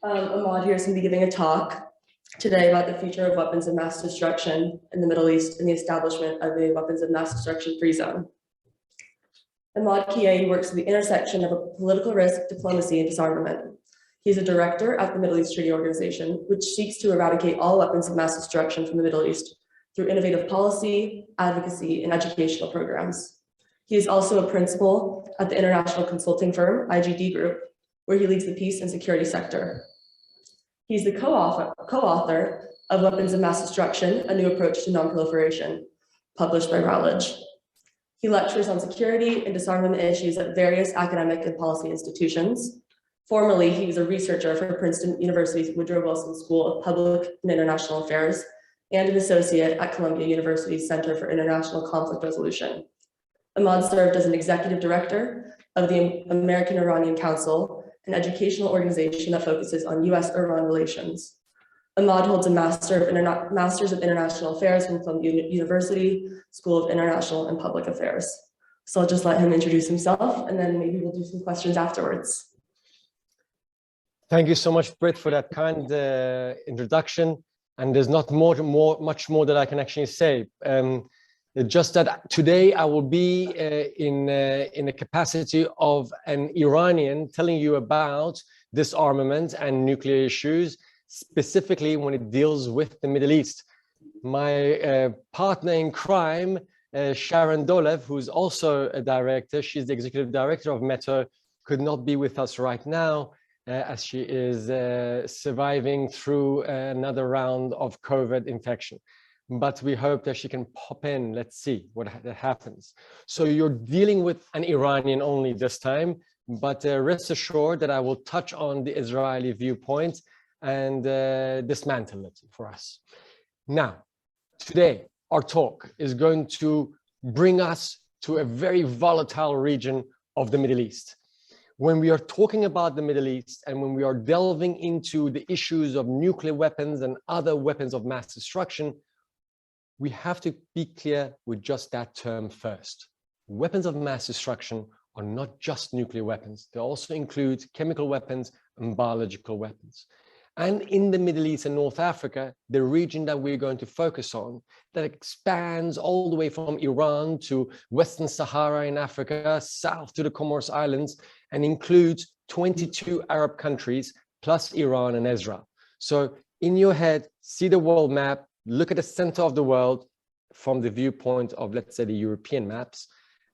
Emad here is going to be giving a talk today about the future of weapons of mass destruction in the Middle East and the establishment of a weapons of mass destruction free zone. Emad Kiyaei works at the intersection of political risk, diplomacy, and disarmament. He is a director at the Middle East Treaty Organization, which seeks to eradicate all weapons of mass destruction from the Middle East through innovative policy, advocacy, and educational programs. He is also a principal at the international consulting firm, IGD Group, where he leads the peace and security sector. He's the co-author of Weapons of Mass Destruction, A New Approach to Non-Proliferation, published by Routledge. He lectures on security and disarmament issues at various academic and policy institutions. Formerly, he was a researcher for Princeton University's Woodrow Wilson School of Public and International Affairs and an associate at Columbia University's Center for International Conflict Resolution. Emad served as an executive director of the American Iranian Council, an educational organization that focuses on US-Iran relations. Emad holds a Master's of International Affairs from Columbia University, School of International and Public Affairs. So I'll just let him introduce himself, and then maybe we'll do some questions afterwards. Thank you so much, Britt, for that kind introduction. And there's not much more that I can actually say. Just that today I will be in the capacity of an Iranian telling you about disarmament and nuclear issues, specifically when it deals with the Middle East. My partner in crime, Sharon Dolev, who's also a director, she's the executive director of METO, could not be with us right now as she is surviving through another round of COVID infection. But we hope that she can pop in. Let's see what happens. So you're dealing with an Iranian only this time, but rest assured that I will touch on the Israeli viewpoint and dismantle it for us. Now, today, our talk is going to bring us to a very volatile region of the Middle East. When we are talking about the Middle East and when we are delving into the issues of nuclear weapons and other weapons of mass destruction, we have to be clear with just that term first. Weapons of mass destruction are not just nuclear weapons. They also include chemical weapons and biological weapons. And in the Middle East and North Africa, the region that we're going to focus on, that expands all the way from Iran to Western Sahara in Africa, south to the Comoros Islands, and includes 22 Arab countries, plus Iran and Israel. So in your head, see the world map, look at the center of the world from the viewpoint of, let's say, the European maps,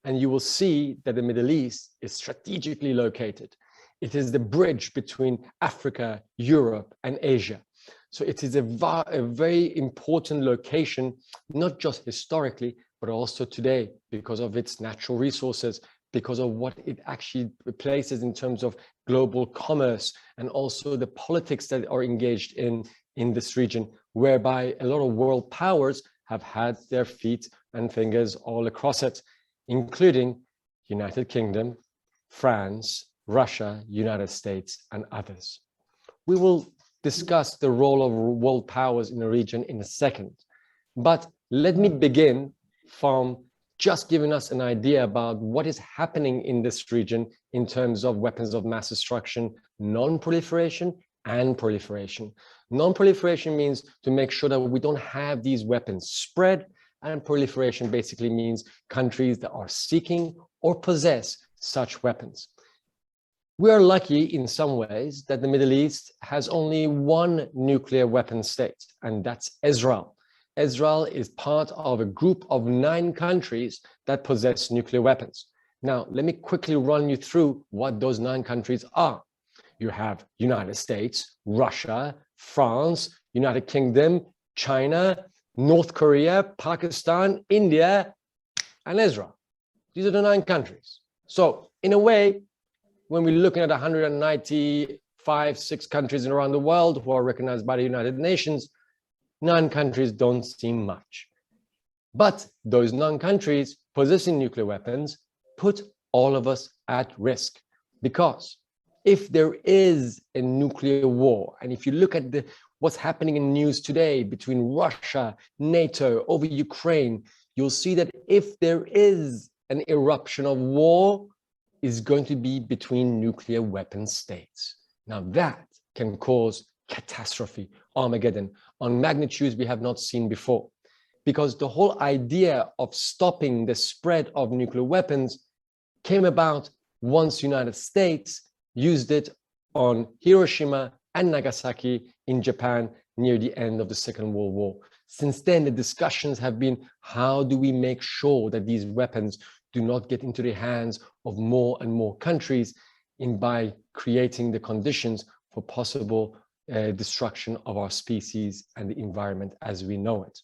and you will see that the Middle East is strategically located. It is the bridge between Africa, Europe, and Asia. So it is a very important location, not just historically, but also today, because of its natural resources, because of what it actually places in terms of global commerce, and also the politics that are engaged in this region, whereby a lot of world powers have had their feet and fingers all across it, including United Kingdom, France, Russia, United States, and others. We will discuss the role of world powers in the region in a second, but let me begin from just giving us an idea about what is happening in this region in terms of weapons of mass destruction, non-proliferation, and proliferation. Non-proliferation means to make sure that we don't have these weapons spread, and proliferation basically means countries that are seeking or possess such weapons. We are lucky in some ways that the Middle East has only one nuclear weapon state, and that's Israel. Israel is part of a group of 9 countries that possess nuclear weapons. Now, let me quickly run you through what those 9 countries are. You have United States, Russia, France, United Kingdom, China, North Korea, Pakistan, India, and Israel. These are the 9 countries. So in a way, when we're looking at 195, 6 countries around the world who are recognized by the United Nations, 9 countries don't seem much. But those 9 countries possessing nuclear weapons put all of us at risk, because if there is a nuclear war, and if you look at what's happening in the news today between Russia, NATO, over Ukraine, you'll see that if there is an eruption of war, is going to be between nuclear weapon states. Now that can cause catastrophe, Armageddon, on magnitudes we have not seen before. Because the whole idea of stopping the spread of nuclear weapons came about once United States used it on Hiroshima and Nagasaki in Japan near the end of the Second World War. Since then, the discussions have been, how do we make sure that these weapons do not get into the hands of more and more countries by creating the conditions for possible destruction of our species and the environment as we know it.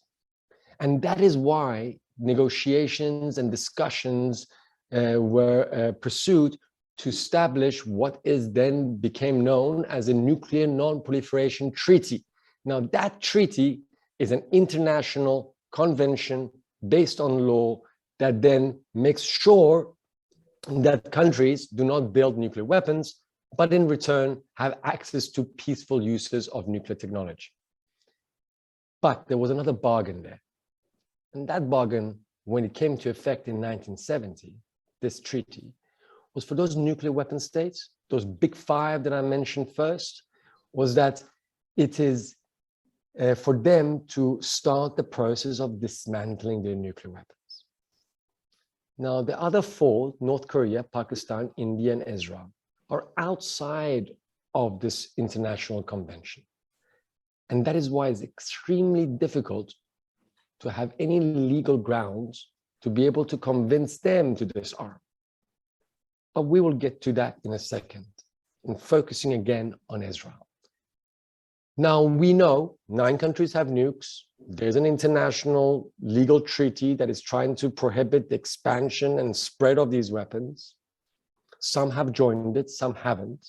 And that is why negotiations and discussions were pursued to establish what is then became known as a Nuclear Non-Proliferation Treaty. Now, that treaty is an international convention based on law that then makes sure that countries do not build nuclear weapons, but in return have access to peaceful uses of nuclear technology. But there was another bargain there. And that bargain, when it came to effect in 1970, this treaty, was for those nuclear weapon states, those big five that I mentioned first, was that it is for them to start the process of dismantling their nuclear weapons. Now, the other four, North Korea, Pakistan, India, and Israel, are outside of this international convention. And that is why it's extremely difficult to have any legal grounds to be able to convince them to disarm. But we will get to that in a second, and focusing again on Israel. Now, we know 9 countries have nukes. There's an international legal treaty that is trying to prohibit the expansion and spread of these weapons. Some have joined it, some haven't.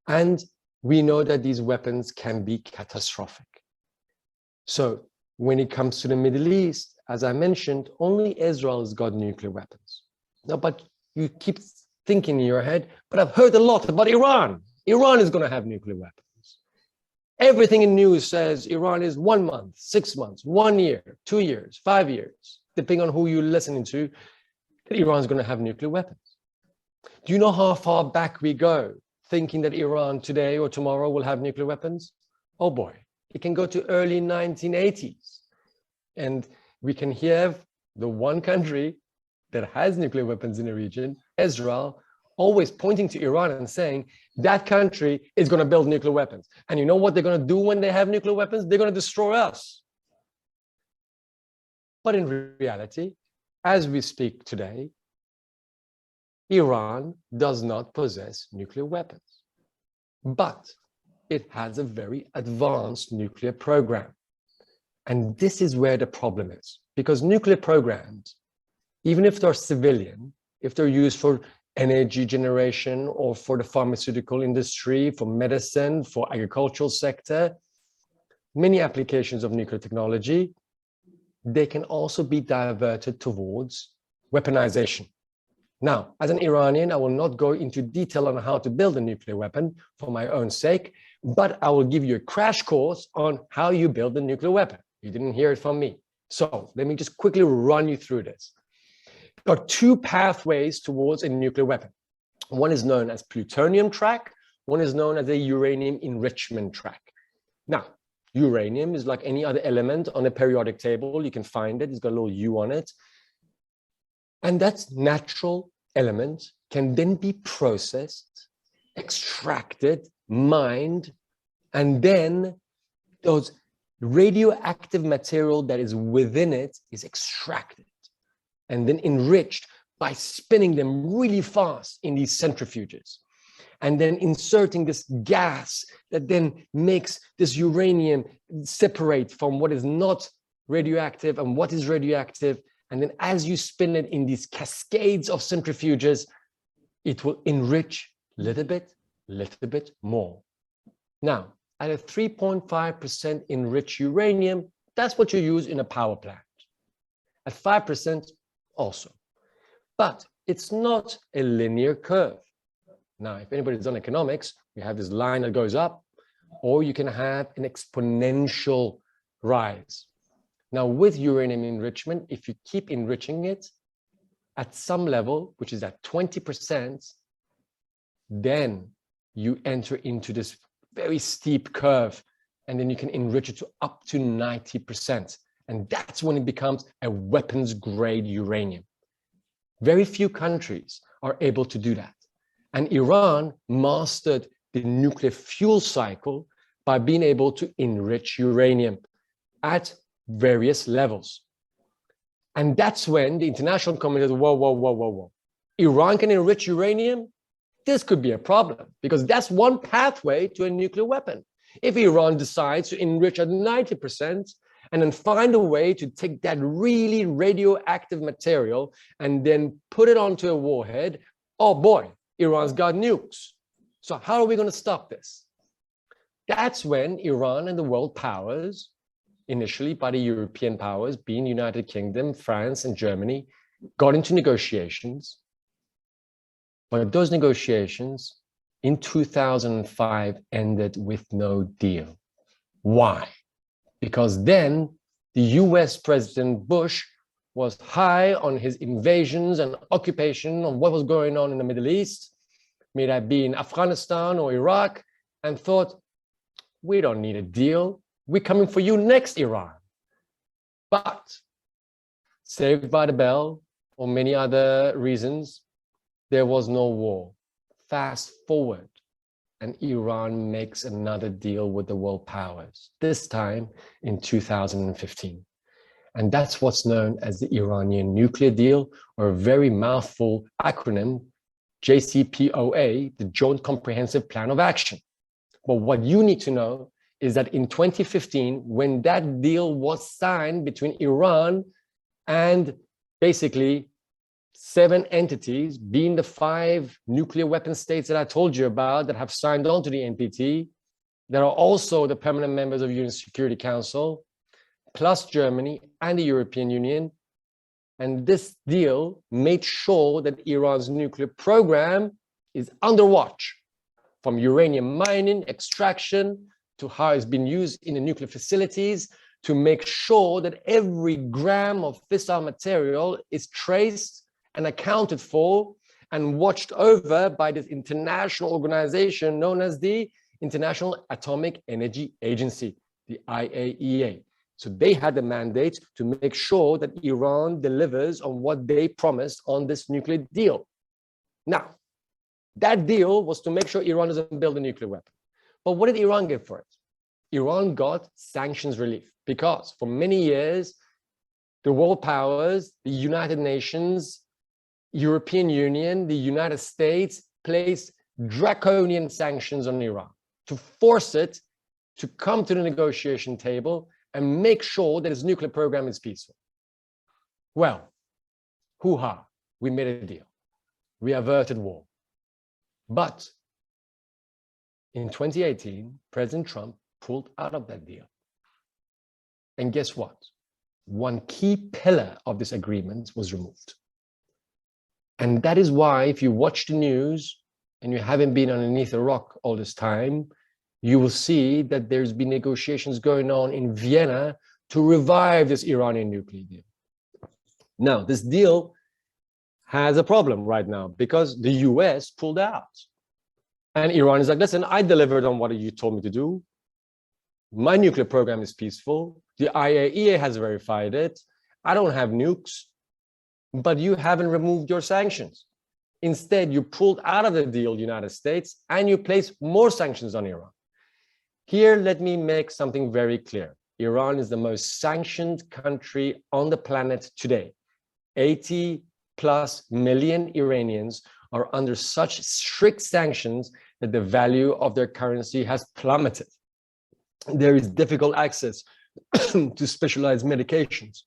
And we know that these weapons can be catastrophic. So when it comes to the Middle East, as I mentioned, only Israel has got nuclear weapons. Now, but you keep thinking in your head, but I've heard a lot about Iran. Iran is going to have nuclear weapons. Everything in news says Iran is 1 month, 6 months, 1 year, 2 years, 5 years, depending on who you're listening to, that Iran is going to have nuclear weapons. Do you know how far back we go thinking that Iran today or tomorrow will have nuclear weapons? Oh boy, it can go to early 1980s. And we can hear the one country that has nuclear weapons in the region, Israel, always pointing to Iran and saying that country is going to build nuclear weapons. And you know what they're going to do when they have nuclear weapons? They're going to destroy us. But in reality, as we speak today, Iran does not possess nuclear weapons, but it has a very advanced nuclear program. And this is where the problem is, because nuclear programs, even if they're civilian, if they're used for energy generation or for the pharmaceutical industry, for medicine, for agricultural sector, many applications of nuclear technology, they can also be diverted towards weaponization. Now, as an Iranian, I will not go into detail on how to build a nuclear weapon for my own sake, but I will give you a crash course on how you build a nuclear weapon. You didn't hear it from me. So let me just quickly run you through this. There are 2 pathways towards a nuclear weapon. One is known as plutonium track. One is known as a uranium enrichment track. Now, uranium is like any other element on a periodic table. You can find it. It's got a little U on it. And that natural element can then be processed, extracted, mined, and then those radioactive material that is within it is extracted and then enriched by spinning them really fast in these centrifuges, and then inserting this gas that then makes this uranium separate from what is not radioactive and what is radioactive. And then as you spin it in these cascades of centrifuges, it will enrich a little bit more. Now, at a 3.5% enriched uranium, that's what you use in a power plant. At 5% also. But it's not a linear curve. Now, if anybody's done economics, you have this line that goes up, or you can have an exponential rise. Now, with uranium enrichment, if you keep enriching it at some level, which is at 20%, then you enter into this very steep curve, and then you can enrich it to up to 90%. And that's when it becomes a weapons grade uranium. Very few countries are able to do that. And Iran mastered the nuclear fuel cycle by being able to enrich uranium at various levels. And that's when the international community said, whoa. Iran can enrich uranium? This could be a problem, because that's one pathway to a nuclear weapon. If Iran decides to enrich at 90% and then find a way to take that really radioactive material and then put it onto a warhead, oh boy, Iran's got nukes. So how are we going to stop this? That's when Iran and the world powers, initially by the European powers, being United Kingdom, France, and Germany, got into negotiations. But those negotiations in 2005 ended with no deal. Why? Because then the US President Bush was high on his invasions and occupation of what was going on in the Middle East, may that be in Afghanistan or Iraq, and thought, we don't need a deal. We're coming for you next, Iran. But Saved by the Bell, or many other reasons, there was no war. Fast forward, and Iran makes another deal with the world powers, this time in 2015. And that's what's known as the Iranian nuclear deal, or a very mouthful acronym, JCPOA, the Joint Comprehensive Plan of Action. But what you need to know is that in 2015, when that deal was signed between Iran and basically 7 entities, being the 5 nuclear weapon states that I told you about that have signed on to the NPT, that are also the permanent members of the UN Security Council, plus Germany and the European Union. And this deal made sure that Iran's nuclear program is under watch, from uranium mining, extraction, to how it's been used in the nuclear facilities, to make sure that every gram of fissile material is traced and accounted for and watched over by this international organization known as the International Atomic Energy Agency, the IAEA. So they had the mandate to make sure that Iran delivers on what they promised on this nuclear deal. Now, that deal was to make sure Iran doesn't build a nuclear weapon. But what did Iran get for it? Iran got sanctions relief, because for many years, the world powers, the United Nations, European Union, the United States placed draconian sanctions on Iran to force it to come to the negotiation table and make sure that its nuclear program is peaceful. Well, hoo-ha, we made a deal. We averted war. But in 2018, President Trump pulled out of that deal. And guess what? One key pillar of this agreement was removed. And that is why, if you watch the news and you haven't been underneath a rock all this time, you will see that there's been negotiations going on in Vienna to revive this Iranian nuclear deal. Now, this deal has a problem right now because the US pulled out. And Iran is like, listen, I delivered on what you told me to do. My nuclear program is peaceful. The IAEA has verified it. I don't have nukes, but you haven't removed your sanctions. Instead, you pulled out of the deal, United States, and you placed more sanctions on Iran. Here, let me make something very clear. Iran is the most sanctioned country on the planet today. 80+ million Iranians are under such strict sanctions that the value of their currency has plummeted. There is difficult access to specialized medications.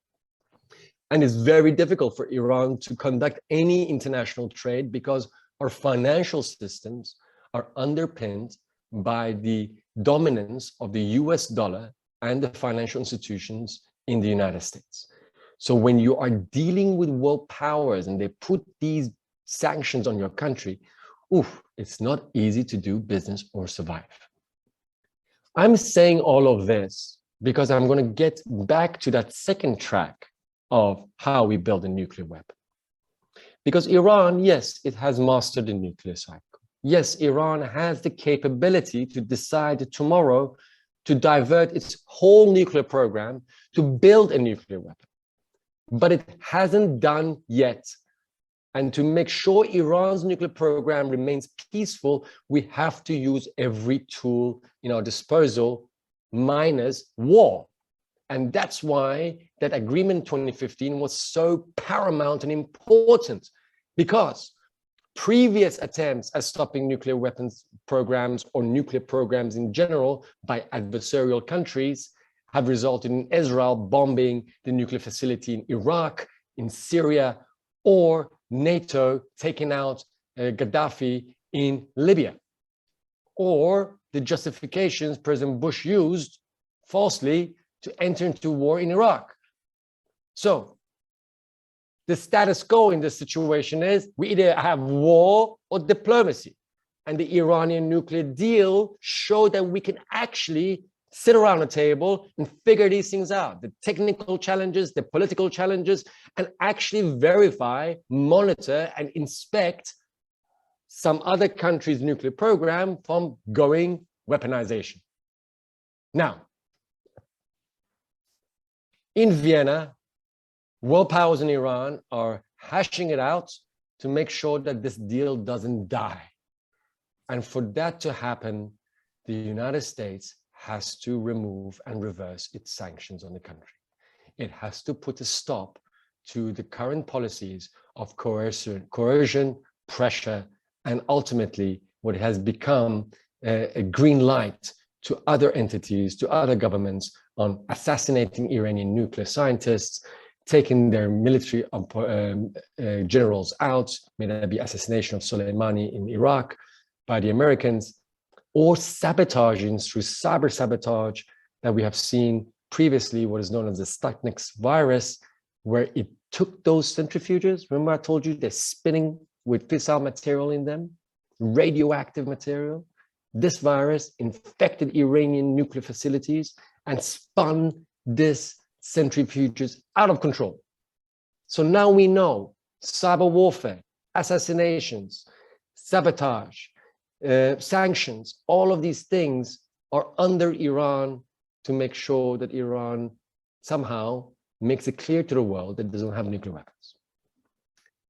And it's very difficult for Iran to conduct any international trade because our financial systems are underpinned by the dominance of the US dollar and the financial institutions in the United States. So when you are dealing with world powers and they put these sanctions on your country, it's not easy to do business or survive. I'm saying all of this because I'm going to get back to that second track of how we build a nuclear weapon. Because Iran, yes, it has mastered the nuclear cycle. Yes, Iran has the capability to decide tomorrow to divert its whole nuclear program to build a nuclear weapon, but it hasn't done yet. And to make sure Iran's nuclear program remains peaceful, we have to use every tool in our disposal, minus war. And that's why that agreement in 2015 was so paramount and important, because previous attempts at stopping nuclear weapons programs or nuclear programs in general by adversarial countries have resulted in Israel bombing the nuclear facility in Iraq, in Syria, or NATO taking out Gaddafi in Libya, or the justifications President Bush used falsely to enter into war in Iraq. So the status quo in this situation is we either have war or diplomacy. And the Iranian nuclear deal showed that we can actually sit around a table and figure these things out, the technical challenges, the political challenges, and actually verify, monitor, and inspect some other country's nuclear program from going weaponization. Now, in Vienna, world powers in Iran are hashing it out to make sure that this deal doesn't die. And for that to happen, the United States has to remove and reverse its sanctions on the country. It has to put a stop to the current policies of coercion, pressure, and ultimately what has become a green light to other entities, to other governments on assassinating Iranian nuclear scientists, taking their military generals out, may that be assassination of Soleimani in Iraq by the Americans, or sabotaging through cyber sabotage that we have seen previously, what is known as the Stuxnet virus, where it took those centrifuges. Remember I told you they're spinning with fissile material in them, radioactive material. This virus infected Iranian nuclear facilities and spun this centrifuges out of control. So now we know cyber warfare, assassinations, sabotage, sanctions, all of these things are under Iran to make sure that Iran somehow makes it clear to the world that it doesn't have nuclear weapons.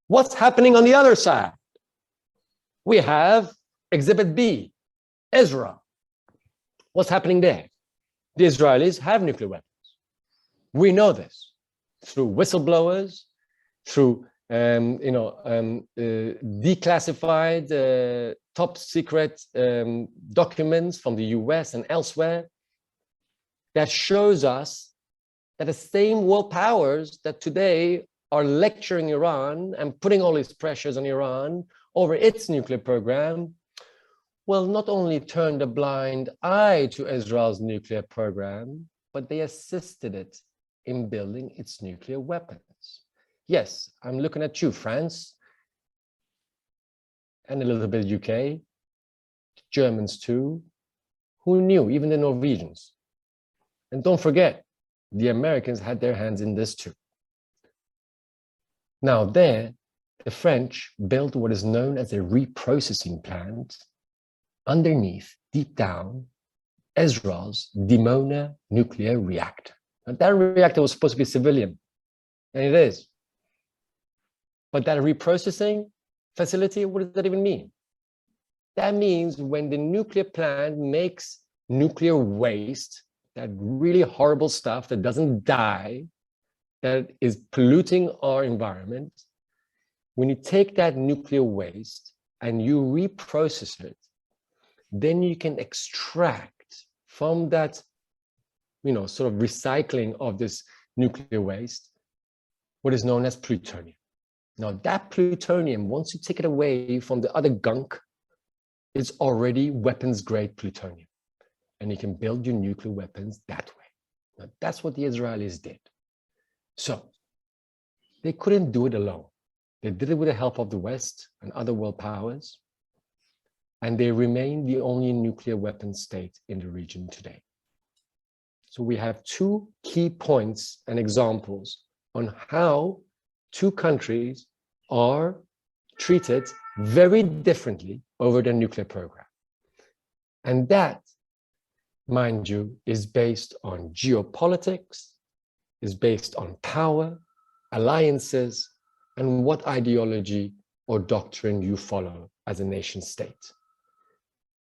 What's happening on the other side? We have Exhibit B, Israel. What's happening there? The Israelis have nuclear weapons. We know this through whistleblowers, through declassified top secret documents from the US and elsewhere that shows us that the same world powers that today are lecturing Iran and putting all these pressures on Iran over its nuclear program, will not only turned a blind eye to Israel's nuclear program, but they assisted it in building its nuclear weapons. Yes, I'm looking at you, France, and a little bit UK, Germans too. Who knew? Even the Norwegians. And don't forget, the Americans had their hands in this too. Now there, the French built what is known as a reprocessing plant underneath, deep down, Israel's Dimona nuclear reactor. Now, that reactor was supposed to be civilian, and it is. But that reprocessing facility, what does that even mean? That means when the nuclear plant makes nuclear waste, that really horrible stuff that doesn't die, that is polluting our environment, when you take that nuclear waste and you reprocess it, then you can extract from that, sort of recycling of this nuclear waste, what is known as plutonium. Now that plutonium, once you take it away from the other gunk, it's already weapons grade plutonium. And you can build your nuclear weapons that way. Now that's what the Israelis did. So they couldn't do it alone. They did it with the help of the West and other world powers. And they remain the only nuclear weapon state in the region today. So we have two key points and examples on how two countries are treated very differently over their nuclear program. And that, mind you, is based on geopolitics, is based on power, alliances, and what ideology or doctrine you follow as a nation state.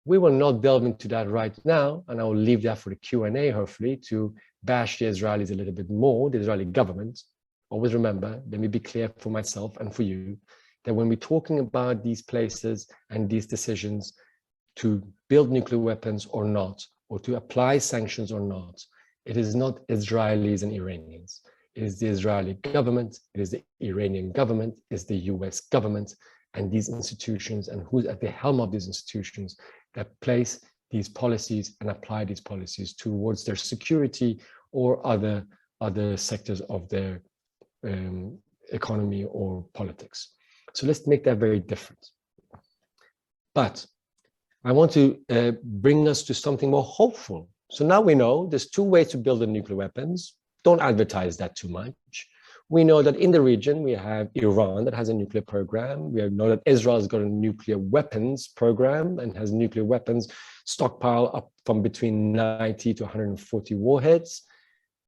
We will not delve into that right now, and I will leave that for the Q&A, hopefully, to bash the Israelis a little bit more, the Israeli government. Always remember, let me be clear for myself and for you, that when we're talking about these places and these decisions to build nuclear weapons or not, or to apply sanctions or not, it is not Israelis and Iranians. It is the Israeli government, it is the Iranian government, it is the US government, and these institutions, and who's at the helm of these institutions that place these policies and apply these policies towards their security or other sectors of their economy or politics. So let's make that very different. But I want to bring us to something more hopeful. So now we know there's two ways to build the nuclear weapons. Don't advertise that too much. We know that in the region, we have Iran that has a nuclear program. We know that Israel has got a nuclear weapons program and has nuclear weapons stockpile up from between 90 to 140 warheads.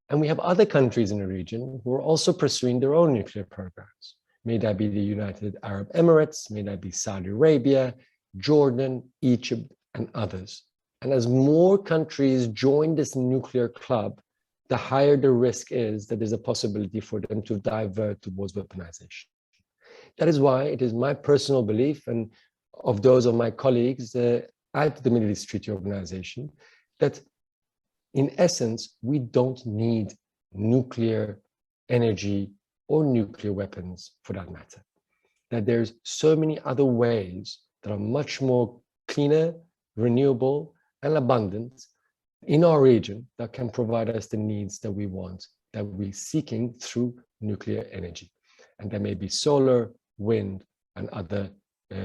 And we have other countries in the region who are also pursuing their own nuclear programs. May that be the United Arab Emirates, may that be Saudi Arabia, Jordan, Egypt, and others. And as more countries join this nuclear club, the higher the risk is that there's a possibility for them to divert towards weaponization. That is why it is my personal belief, and of those of my colleagues at the Middle East Treaty Organization, that in essence, we don't need nuclear energy or nuclear weapons for that matter. That there's so many other ways that are much more cleaner, renewable, and abundant in our region that can provide us the needs that we want, that we're seeking through nuclear energy. And there may be solar, wind, and other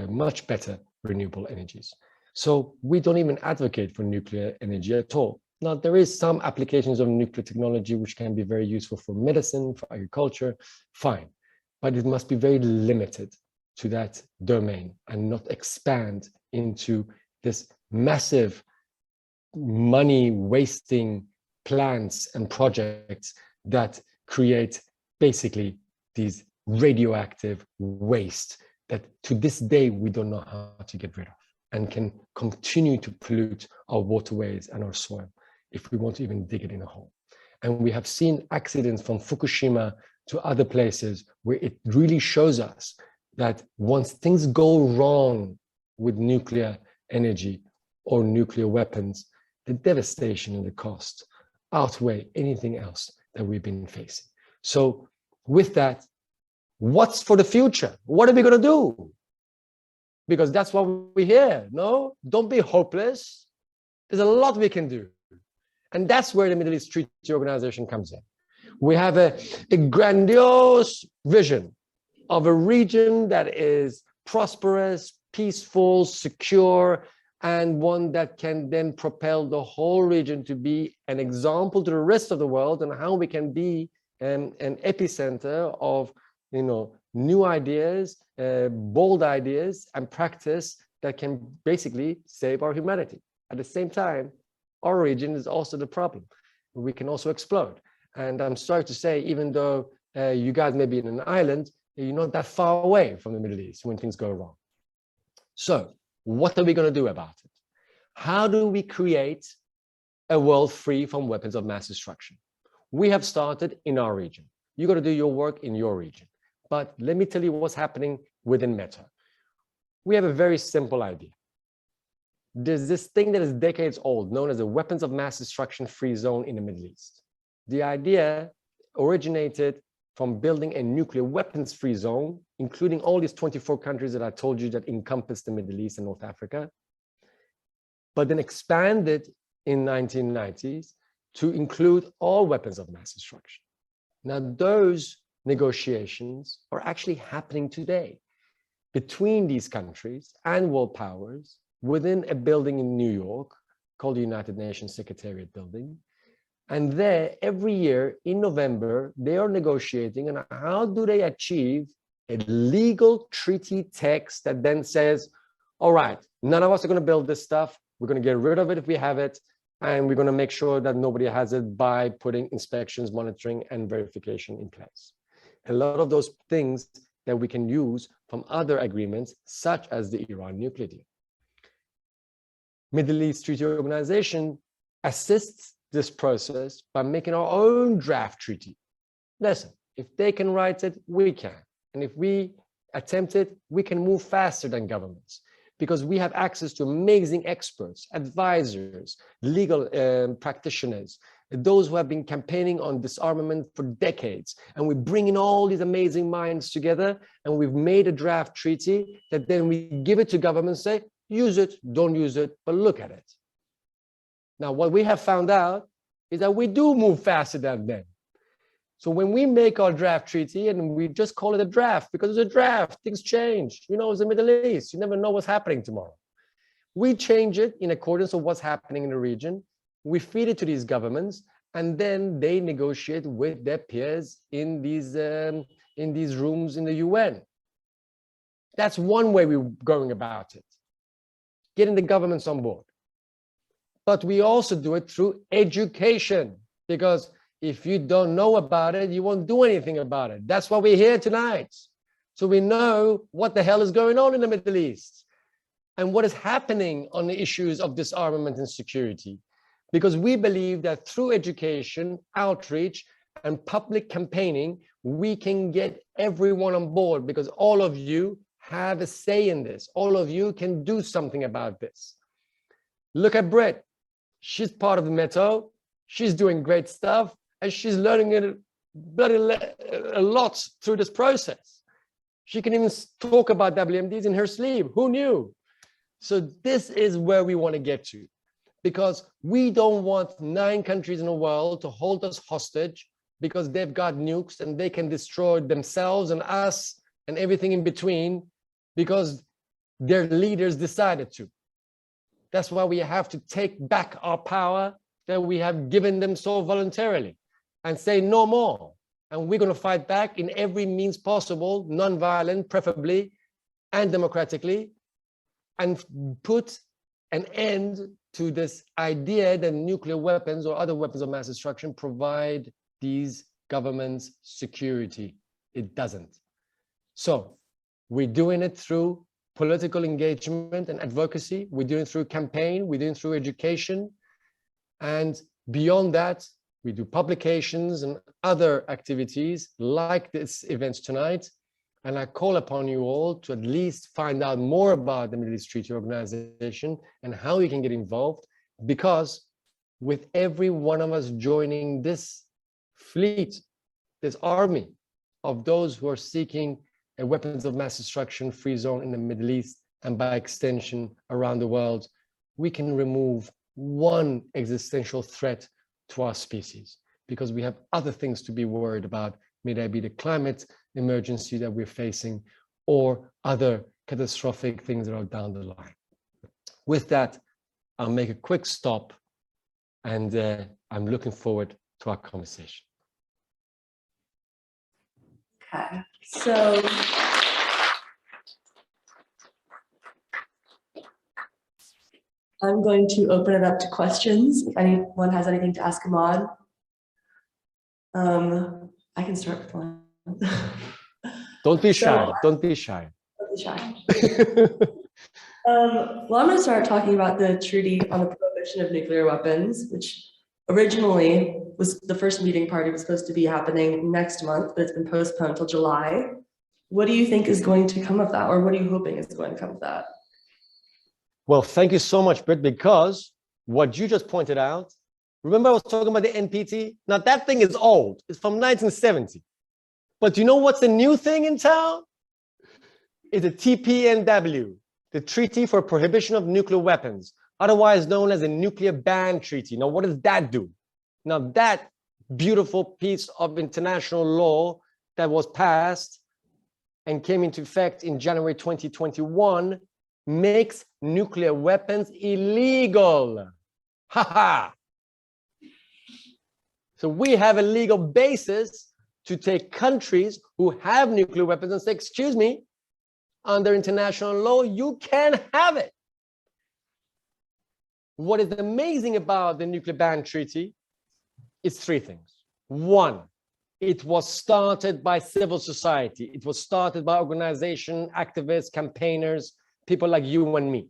much better renewable energies. So we don't even advocate for nuclear energy at all. Now, there is some applications of nuclear technology which can be very useful for medicine, for agriculture, fine. But it must be very limited to that domain and not expand into this massive money-wasting plants and projects that create basically these radioactive waste that to this day we don't know how to get rid of and can continue to pollute our waterways and our soil if we want to even dig it in a hole. And we have seen accidents from Fukushima to other places where it really shows us that once things go wrong with nuclear energy or nuclear weapons, the devastation and the cost outweigh anything else that we've been facing. So with that, what's for the future? What are we going to do? Because that's what we hear, no? Don't be hopeless. There's a lot we can do. And that's where the Middle East Treaty Organization comes in. We have a grandiose vision of a region that is prosperous, peaceful, secure, and one that can then propel the whole region to be an example to the rest of the world and how we can be an epicenter of new ideas, bold ideas, and practice that can basically save our humanity. At the same time, our region is also the problem. We can also explode. And I'm sorry to say, even though you guys may be in an island, you're not that far away from the Middle East when things go wrong. So what are we going to do about it? How do we create a world free from weapons of mass destruction? We have started in our region. You got to do your work in your region. But let me tell you what's happening within METO. We have a very simple idea. There's this thing that is decades old, known as a weapons of mass destruction free zone in the Middle East. The idea originated from building a nuclear weapons free zone, including all these 24 countries that I told you that encompass the Middle East and North Africa, but then expanded in 1990s to include all weapons of mass destruction. Now, those negotiations are actually happening today between these countries and world powers within a building in New York called the United Nations Secretariat Building. And there, every year in November, they are negotiating on how do they achieve a legal treaty text that then says, all right, none of us are going to build this stuff. We're going to get rid of it if we have it. And we're going to make sure that nobody has it by putting inspections, monitoring, and verification in place. A lot of those things that we can use from other agreements, such as the Iran nuclear deal. Middle East Treaty Organization assists this process by making our own draft treaty. Listen, if they can write it, we can. And if we attempt it, we can move faster than governments because we have access to amazing experts, advisors, legal practitioners, those who have been campaigning on disarmament for decades. And we bring in all these amazing minds together and we've made a draft treaty that then we give it to governments, say, use it, don't use it, but look at it. Now, what we have found out is that we do move faster than them. So when we make our draft treaty and we just call it a draft because it's a draft, things change. You know, it's the Middle East. You never know what's happening tomorrow. We change it in accordance with what's happening in the region. We feed it to these governments and then they negotiate with their peers in these rooms in the UN. That's one way we're going about it, getting the governments on board. But we also do it through education because if you don't know about it, you won't do anything about it. That's why we're here tonight. So we know what the hell is going on in the Middle East and what is happening on the issues of disarmament and security. Because we believe that through education, outreach, and public campaigning, we can get everyone on board because all of you have a say in this. All of you can do something about this. Look at Brit. She's part of the METO. She's doing great stuff. And she's learning a lot through this process. She can even talk about WMDs in her sleep. Who knew? So this is where we want to get to, because we don't want 9 countries in the world to hold us hostage because they've got nukes and they can destroy themselves and us and everything in between because their leaders decided to. That's why we have to take back our power that we have given them so voluntarily and say no more. And we're going to fight back in every means possible, non-violent, preferably, and democratically, and put an end to this idea that nuclear weapons or other weapons of mass destruction provide these governments security. It doesn't. So we're doing it through political engagement and advocacy. We're doing it through campaign. We're doing it through education. And beyond that, we do publications and other activities like this event tonight. And I call upon you all to at least find out more about the Middle East Treaty Organization and how you can get involved, because with every one of us joining this fleet, this army of those who are seeking a weapons of mass destruction free zone in the Middle East and by extension around the world, we can remove one existential threat to our species, because we have other things to be worried about, may that be the climate emergency that we're facing or other catastrophic things that are down the line. With that, I'll make a quick stop and I'm looking forward to our conversation. Okay, so I'm going to open it up to questions. If anyone has anything to ask Emad, I can start with one. Don't be shy. Don't be shy. Don't be shy. Well, I'm going to start talking about the Treaty on the Prohibition of Nuclear Weapons, which originally was the first meeting party was supposed to be happening next month, but it's been postponed till July. What do you think is going to come of that, or what are you hoping is going to come of that? Well, thank you so much, Britt, because what you just pointed out, remember I was talking about the NPT? Now that thing is old. It's from 1970. But you know what's the new thing in town? It's the TPNW, the Treaty for Prohibition of Nuclear Weapons, otherwise known as the Nuclear Ban Treaty. Now, what does that do? Now, that beautiful piece of international law that was passed and came into effect in January 2021 makes nuclear weapons illegal. Ha ha! So we have a legal basis to take countries who have nuclear weapons and say, excuse me, under international law, you can have it. What is amazing about the Nuclear Ban Treaty is three things. One, it was started by civil society. It was started by organization, activists, campaigners, people like you and me.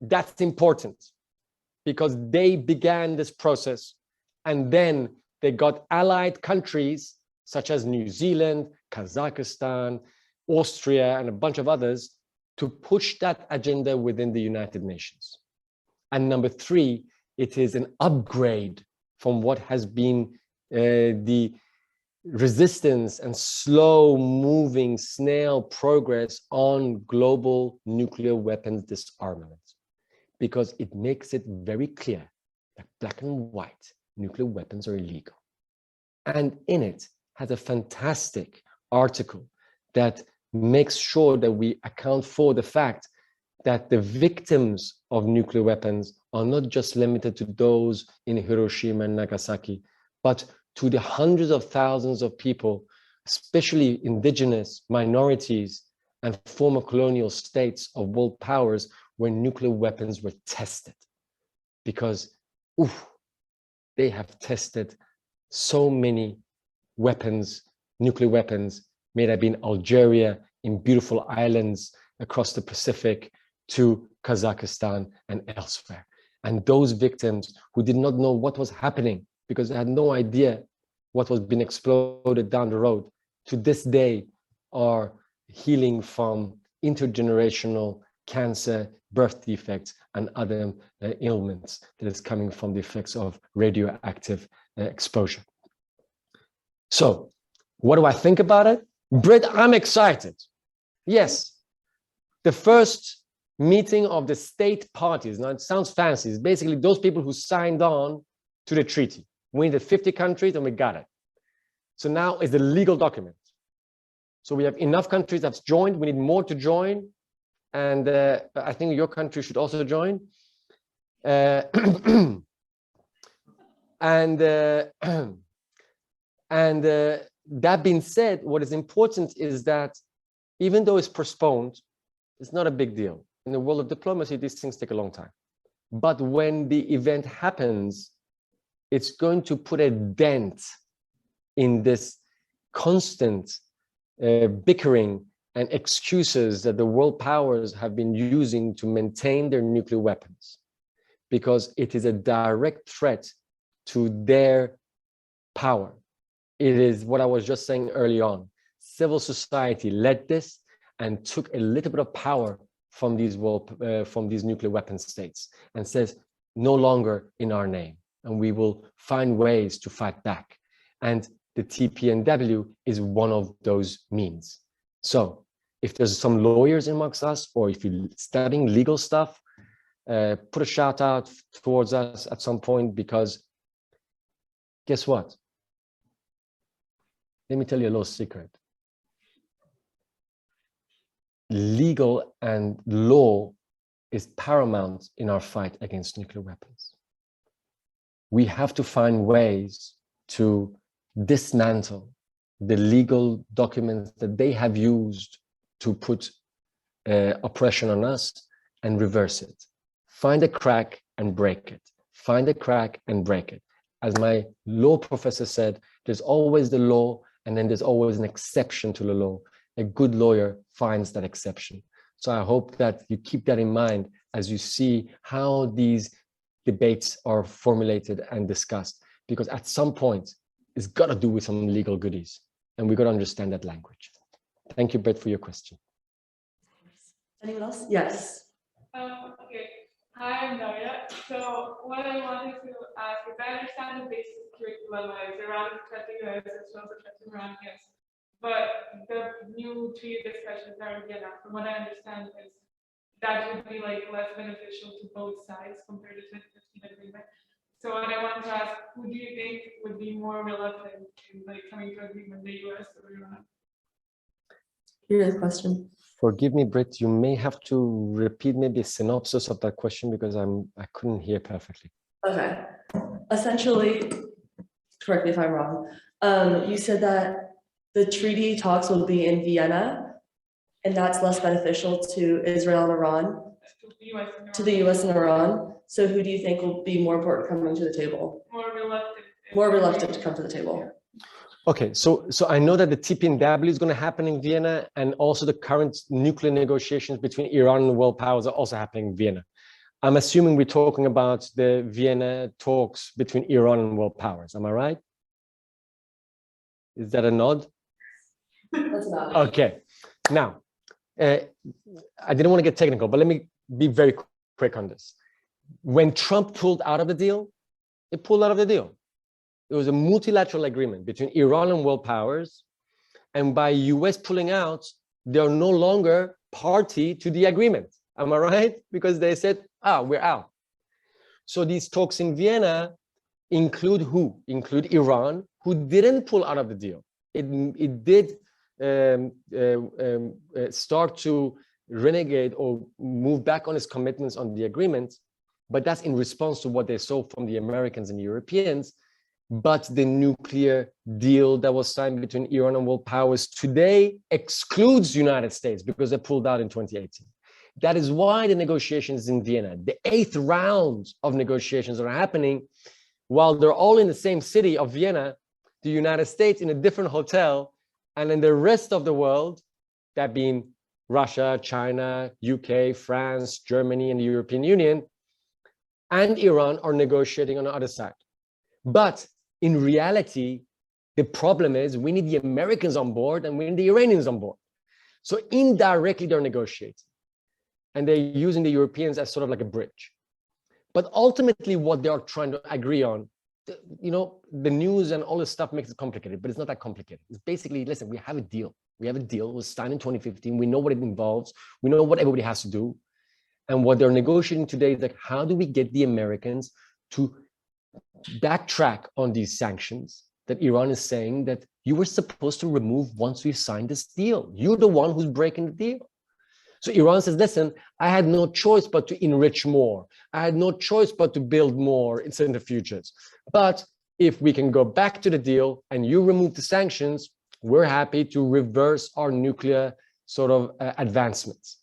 That's important because they began this process, and then they got allied countries such as New Zealand, Kazakhstan, Austria, and a bunch of others to push that agenda within the United Nations. And number three, it is an upgrade from what has been the resistance and slow moving snail progress on global nuclear weapons disarmament, because it makes it very clear that black and white nuclear weapons are illegal. And in it has a fantastic article that makes sure that we account for the fact that the victims of nuclear weapons are not just limited to those in Hiroshima and Nagasaki, but to the hundreds of thousands of people, especially indigenous minorities and former colonial states of world powers where nuclear weapons were tested. Because they have tested so many weapons, nuclear weapons, may have been Algeria, in beautiful islands across the Pacific, to Kazakhstan and elsewhere. And those victims who did not know what was happening because they had no idea what was being exploded down the road, to this day are healing from intergenerational cancer, birth defects, and other ailments that is coming from the effects of radioactive exposure. So what do I think about it? Brit, I'm excited. Yes, the first meeting of the state parties. Now it sounds fancy. It's basically those people who signed on to the treaty. We needed 50 countries and we got it. So now it's the legal document. So we have enough countries that's joined. We need more to join. And I think your country should also join. And that being said, what is important is that even though it's postponed, it's not a big deal. In the world of diplomacy, these things take a long time. But when the event happens, it's going to put a dent in this constant bickering and excuses that the world powers have been using to maintain their nuclear weapons, because it is a direct threat to their power. It is what I was just saying early on. Civil society led this and took a little bit of power from these nuclear weapon states and says, no longer in our name, and we will find ways to fight back. And the TPNW is one of those means. So if there's some lawyers amongst us, or if you're studying legal stuff, put a shout out towards us at some point, because guess what? Let me tell you a little secret. Legal and law is paramount in our fight against nuclear weapons. We have to find ways to dismantle the legal documents that they have used to put oppression on us and reverse it. Find a crack and break it. Find a crack and break it. As my law professor said, there's always the law, and then there's always an exception to the law. A good lawyer finds that exception. So I hope that you keep that in mind as you see how these debates are formulated and discussed, because at some point it's got to do with some legal goodies, and we got to understand that language. Thank you, Brett, for your question. Anyone else? Yes. Okay. Hi, I'm Daria. So what I wanted to ask is, I understand the basic curriculum is around protecting US as well as protecting Iranians, but the new treaty discussions are in Vienna. From what I understand, is that would be like less beneficial to both sides compared to 2015 agreement. So what I wanted to ask, who do you think would be more reluctant in like coming to agreement, the US or Iran? Here's the question. Forgive me, Britt, you may have to repeat maybe a synopsis of that question, because I couldn't hear perfectly. Okay. Essentially, correct me if I'm wrong. You said that the treaty talks will be in Vienna, and that's less beneficial to Israel and Iran, to the US and to the US and Iran. So who do you think will be more important coming to the table? more reluctant To come to the table? Okay, so I know that the TPNW is going to happen in Vienna, and also the current nuclear negotiations between Iran and world powers are also happening in Vienna. I'm assuming we're talking about the Vienna talks between Iran and world powers. Am I right? Is that a nod? That's about it. Okay. Now, I didn't want to get technical, but let me be very quick on this. When Trump pulled out of the deal, it pulled out of the deal. It was a multilateral agreement between Iran and world powers. And by US pulling out, they are no longer party to the agreement. Am I right? Because they said, we're out. So these talks in Vienna include who? Include Iran, who didn't pull out of the deal. It did start to renegade or move back on its commitments on the agreement, but that's in response to what they saw from the Americans and Europeans. But the nuclear deal that was signed between Iran and world powers today excludes the United States because they pulled out in 2018. That is why the negotiations in Vienna, the 8th round of negotiations are happening, while they're all in the same city of Vienna, the United States in a different hotel, and then the rest of the world, that being Russia, China, UK, France, Germany, and the European Union, and Iran are negotiating on the other side. But in reality, the problem is we need the Americans on board and we need the Iranians on board. So indirectly, they're negotiating. And they're using the Europeans as sort of like a bridge. But ultimately, what they are trying to agree on, the news and all this stuff makes it complicated, but it's not that complicated. It's basically, listen, we have a deal. We have a deal. It was signed in 2015. We know what it involves. We know what everybody has to do. And what they're negotiating today is like, how do we get the Americans to backtrack on these sanctions that Iran is saying that you were supposed to remove once we signed this deal? You're the one who's breaking the deal. So Iran says, listen, I had no choice but to enrich more. I had no choice but to build more in centrifuges. But if we can go back to the deal and you remove the sanctions, we're happy to reverse our nuclear sort of advancements.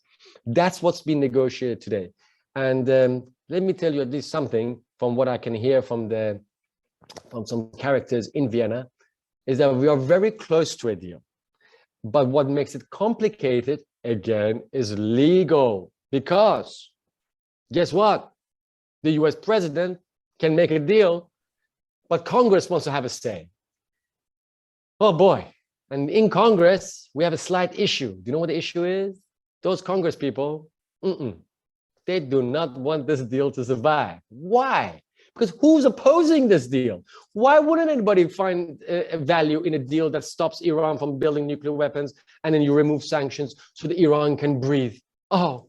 That's what's being negotiated today. And let me tell you at least something from what I can hear from some characters in Vienna, is that we are very close to a deal. But what makes it complicated, again, is legal. Because guess what? The US president can make a deal, but Congress wants to have a say. Oh boy. And in Congress, we have a slight issue. Do you know what the issue is? Those Congress people, they do not want this deal to survive. Why? Because who's opposing this deal? Why wouldn't anybody find a value in a deal that stops Iran from building nuclear weapons and then you remove sanctions so that Iran can breathe? Oh,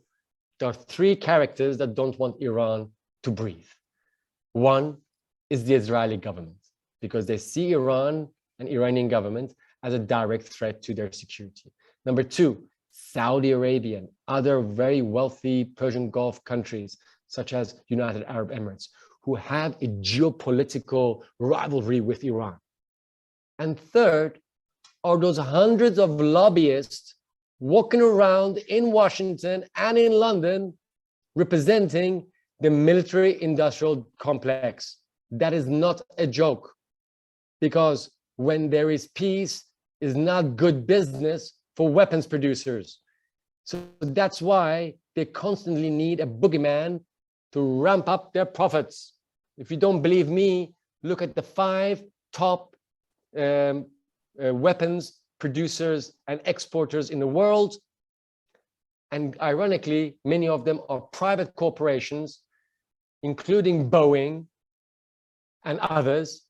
there are three characters that don't want Iran to breathe. One is the Israeli government, because they see Iran and Iranian government as a direct threat to their security. Number two, Saudi Arabia and other very wealthy Persian Gulf countries, such as United Arab Emirates, who have a geopolitical rivalry with Iran. And third are those hundreds of lobbyists walking around in Washington and in London representing the military-industrial complex. That is not a joke, because when there is peace, it's not good business for weapons producers. So that's why they constantly need a boogeyman to ramp up their profits. If you don't believe me, look at the 5 top weapons producers and exporters in the world. And ironically, many of them are private corporations, including Boeing and others.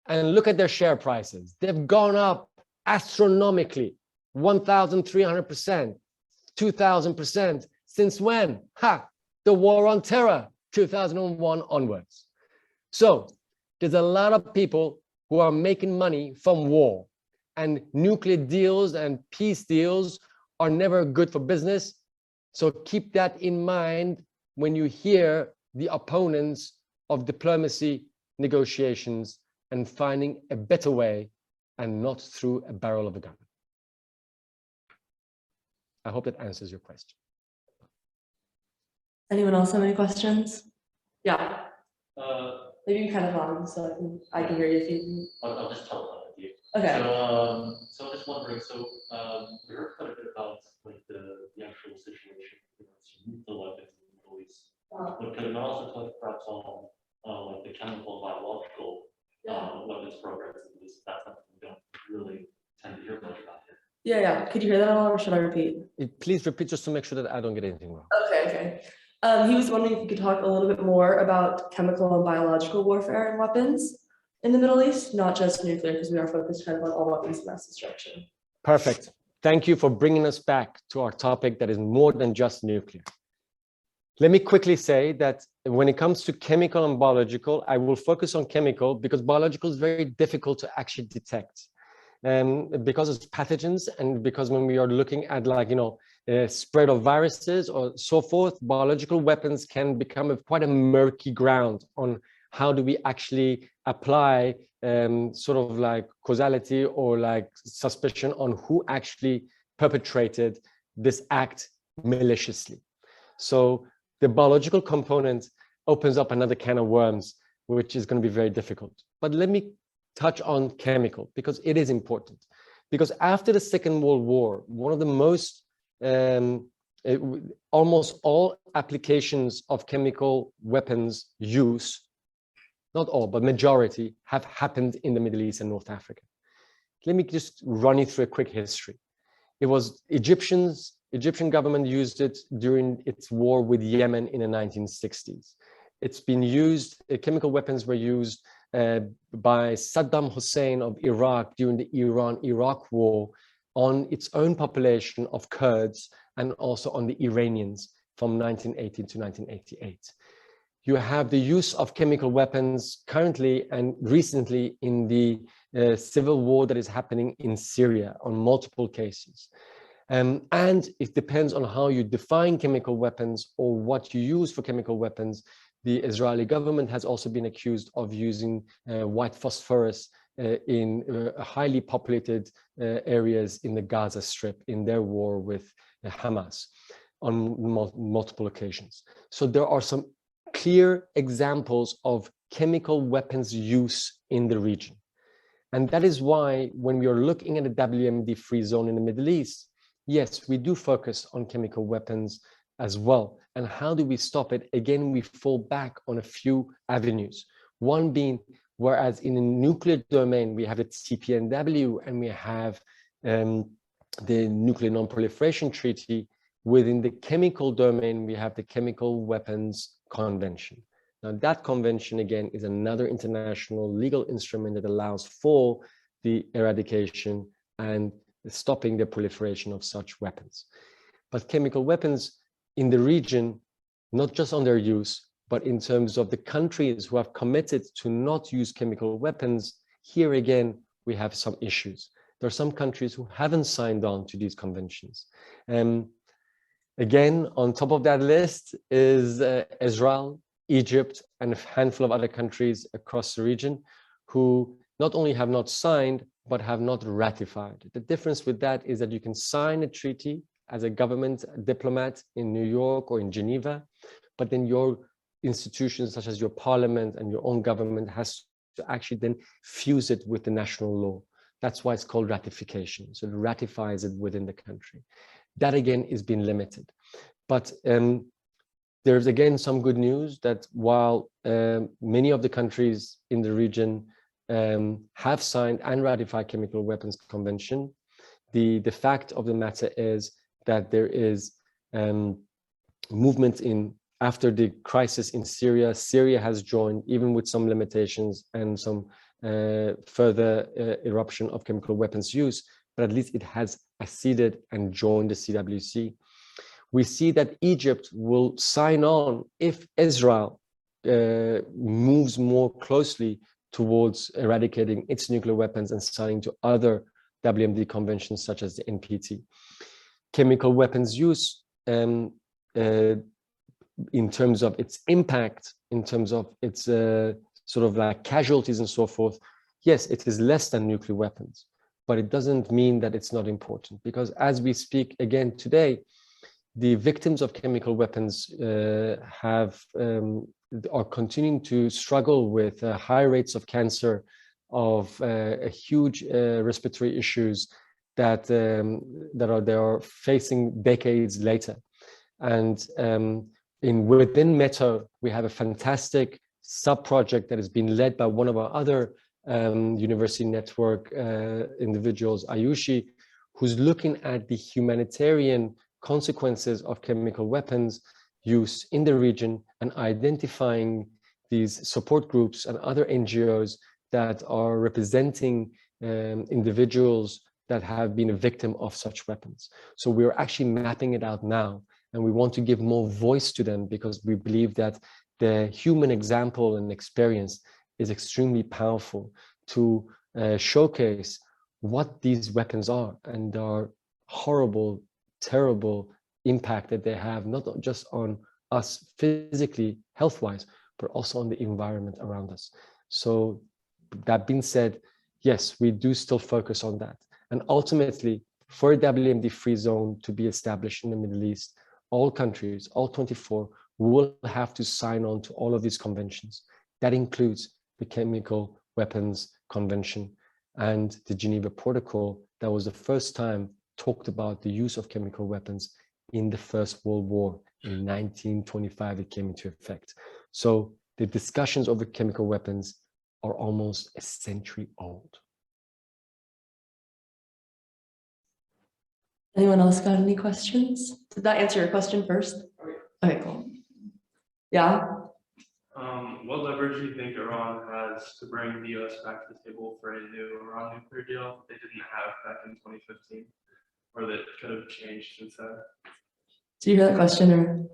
And look at their share prices. They've gone up astronomically, 1,300%, 2,000%. Since when? The war on terror, 2001 onwards. So there's a lot of people who are making money from war, and nuclear deals and peace deals are never good for business. So keep that in mind when you hear the opponents of diplomacy, negotiations, and finding a better way, and not through a barrel of a gun. I hope that answers your question. Anyone else have any questions? Yeah, Uh, maybe you kind of on so I can hear you if you. I'll just telephone with you. Okay. So I'm just wondering, we heard quite a bit about like the actual situation with the weapons in the Middle East. But could it also touch perhaps on like the chemical and biological weapons programs? Because that's something we don't really tend to hear much about here. Yeah. Could you hear that at all, or should I repeat? Please repeat just to make sure that I don't get anything wrong. Okay. He was wondering if you could talk a little bit more about chemical and biological warfare and weapons in the Middle East, not just nuclear, because we are focused kind of on all weapons of mass destruction. Perfect. Thank you for bringing us back to our topic that is more than just nuclear. Let me quickly say that when it comes to chemical and biological, I will focus on chemical because biological is very difficult to actually detect. Because it's pathogens and because when we are looking at spread of viruses or so forth, biological weapons can become quite a murky ground on how do we actually apply sort of like causality or like suspicion on who actually perpetrated this act maliciously. So the biological component opens up another can of worms, which is going to be very difficult. But let me touch on chemical because it is important. Because after the Second World War, one of the most almost all applications of chemical weapons use, not all, but majority, have happened in the Middle East and North Africa. Let me just run you through a quick history. It was Egyptian government used it during its war with Yemen in the 1960s. It's been used, chemical weapons were used by Saddam Hussein of Iraq during the Iran-Iraq war on its own population of Kurds and also on the Iranians from 1918 to 1988. You have the use of chemical weapons currently and recently in the civil war that is happening in Syria on multiple cases. And it depends on how you define chemical weapons or what you use for chemical weapons. The Israeli government has also been accused of using white phosphorus in highly populated areas in the Gaza Strip in their war with Hamas on multiple occasions. So there are some clear examples of chemical weapons use in the region. And that is why when we are looking at a WMD-free zone in the Middle East, yes, we do focus on chemical weapons as well. And how do we stop it? Again, we fall back on a few avenues. One being, whereas in the nuclear domain, we have the TPNW and we have the Nuclear Non-Proliferation Treaty, within the chemical domain, we have the Chemical Weapons Convention. Now, that convention, again, is another international legal instrument that allows for the eradication and stopping the proliferation of such weapons. But chemical weapons in the region, not just on their use, but in terms of the countries who have committed to not use chemical weapons, here again, we have some issues. There are some countries who haven't signed on to these conventions. Again, on top of that list is Israel, Egypt, and a handful of other countries across the region who not only have not signed, but have not ratified. The difference with that is that you can sign a treaty as a government diplomat in New York or in Geneva, but then your institutions such as your parliament and your own government has to actually then fuse it with the national law. That's why it's called ratification. So it ratifies it within the country. That again is being limited. But there's again some good news that while many of the countries in the region have signed and ratified Chemical Weapons Convention, the fact of the matter is that there is movement in after the crisis in Syria. Syria has joined, even with some limitations and some further eruption of chemical weapons use, but at least it has acceded and joined the CWC. We see that Egypt will sign on if Israel moves more closely towards eradicating its nuclear weapons and signing to other WMD conventions such as the NPT. Chemical weapons use in terms of its impact, in terms of its sort of like casualties and so forth, yes, it is less than nuclear weapons. but it doesn't mean that it's not important, because as we speak again today, the victims of chemical weapons are continuing to struggle with high rates of cancer, of huge respiratory issues that they are facing decades later. And within METO, we have a fantastic sub-project that has been led by one of our other university network individuals, Ayushi, who's looking at the humanitarian consequences of chemical weapons use in the region and identifying these support groups and other NGOs that are representing individuals that have been a victim of such weapons. So we're actually mapping it out now, and we want to give more voice to them because we believe that the human example and experience is extremely powerful to showcase what these weapons are and our horrible, terrible impact that they have, not just on us physically, health-wise, but also on the environment around us. So that being said, yes, we do still focus on that. And ultimately, for a WMD-free zone to be established in the Middle East, all countries, all 24, will have to sign on to all of these conventions. That includes the Chemical Weapons Convention and the Geneva Protocol that was the first time talked about the use of chemical weapons in the First World War. In 1925, it came into effect. So the discussions over chemical weapons are almost a century old. Anyone else got any questions? Did that answer your question first? Okay, cool. Yeah. What leverage do you think Iran has to bring the US back to the table for a new Iran nuclear deal they didn't have back in 2015, or that could have changed since then? Do you hear that question or?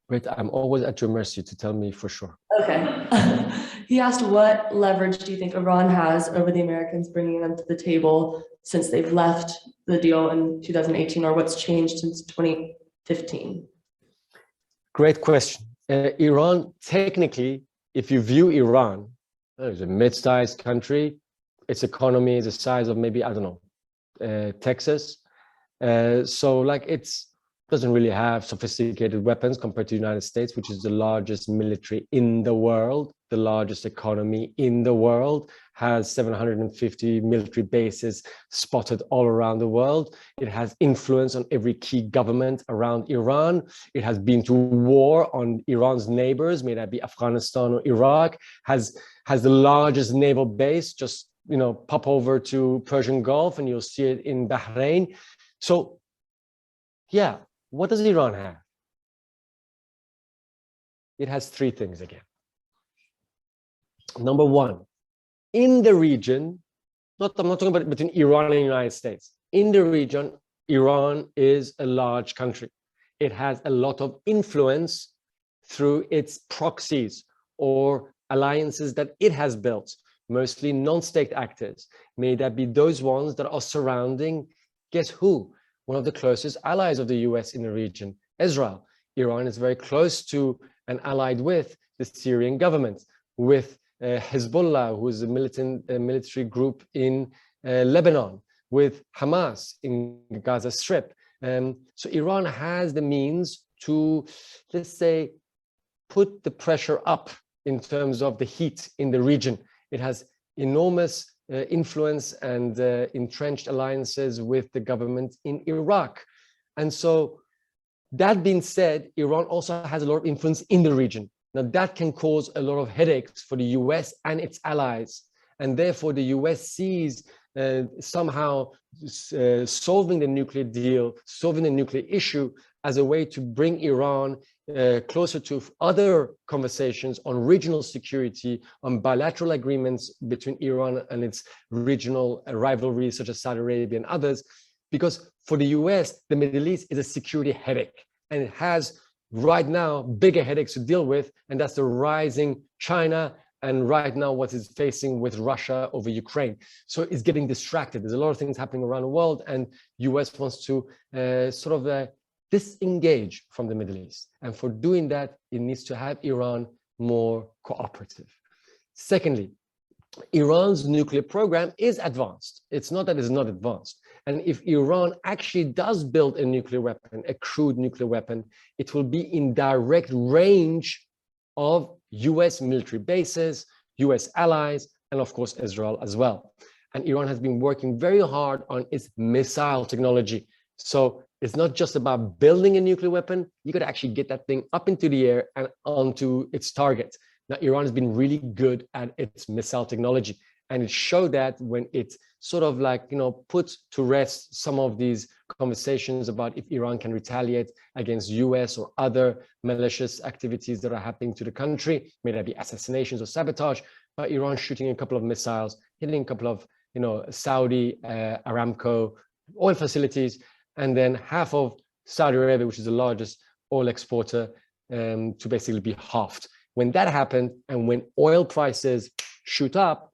Wait, I'm always at your mercy to tell me for sure. Okay. He asked, what leverage do you think Iran has over the Americans bringing them to the table since they've left the deal in 2018, or what's changed since 2015? Great question. Iran, technically, if you view Iran as a mid-sized country, its economy is the size of maybe, I don't know, Texas. So like doesn't really have sophisticated weapons compared to the United States, which is the largest military in the world, the largest economy in the world, has 750 military bases spotted all around the world. It has influence on every key government around Iran. It has been to war on Iran's neighbors, may that be Afghanistan or Iraq, has the largest naval base. Just, pop over to Persian Gulf and you'll see it in Bahrain. So yeah, what does Iran have? It has three things again. Number one, in the region, I'm not talking about between Iran and the United States. In the region, Iran is a large country. It has a lot of influence through its proxies or alliances that it has built, mostly non-state actors. May that be those ones that are surrounding, guess who? One of the closest allies of the US in the region, Israel. Iran is very close to and allied with the Syrian government, with Hezbollah, who is a military group in Lebanon, with Hamas in the Gaza Strip. So Iran has the means to, let's say, put the pressure up in terms of the heat in the region. It has enormous influence and entrenched alliances with the government in Iraq. And so that being said, Iran also has a lot of influence in the region. Now that can cause a lot of headaches for the US and its allies. And therefore the US sees somehow solving the nuclear deal, solving the nuclear issue as a way to bring Iran closer to other conversations on regional security, on bilateral agreements between Iran and its regional rivalries such as Saudi Arabia and others. Because for the US, the Middle East is a security headache, and it has right now bigger headaches to deal with, and that's the rising China and right now what it's facing with Russia over Ukraine. So it's getting distracted. There's a lot of things happening around the world, and US wants to disengage from the Middle East. And for doing that, it needs to have Iran more cooperative. Secondly, Iran's nuclear program is advanced. It's not that it's not advanced. And if Iran actually does build a nuclear weapon, a crude nuclear weapon, it will be in direct range of US military bases, US allies, and of course, Israel as well. And Iran has been working very hard on its missile technology. So it's not just about building a nuclear weapon, you got to actually get that thing up into the air and onto its target. Now, Iran has been really good at its missile technology. And it showed that when it sort of like, put to rest some of these conversations about if Iran can retaliate against US or other malicious activities that are happening to the country, may that be assassinations or sabotage, but Iran shooting a couple of missiles, hitting a couple of, Saudi Aramco oil facilities, and then half of Saudi Arabia, which is the largest oil exporter, to basically be halved. When that happened, and when oil prices shoot up,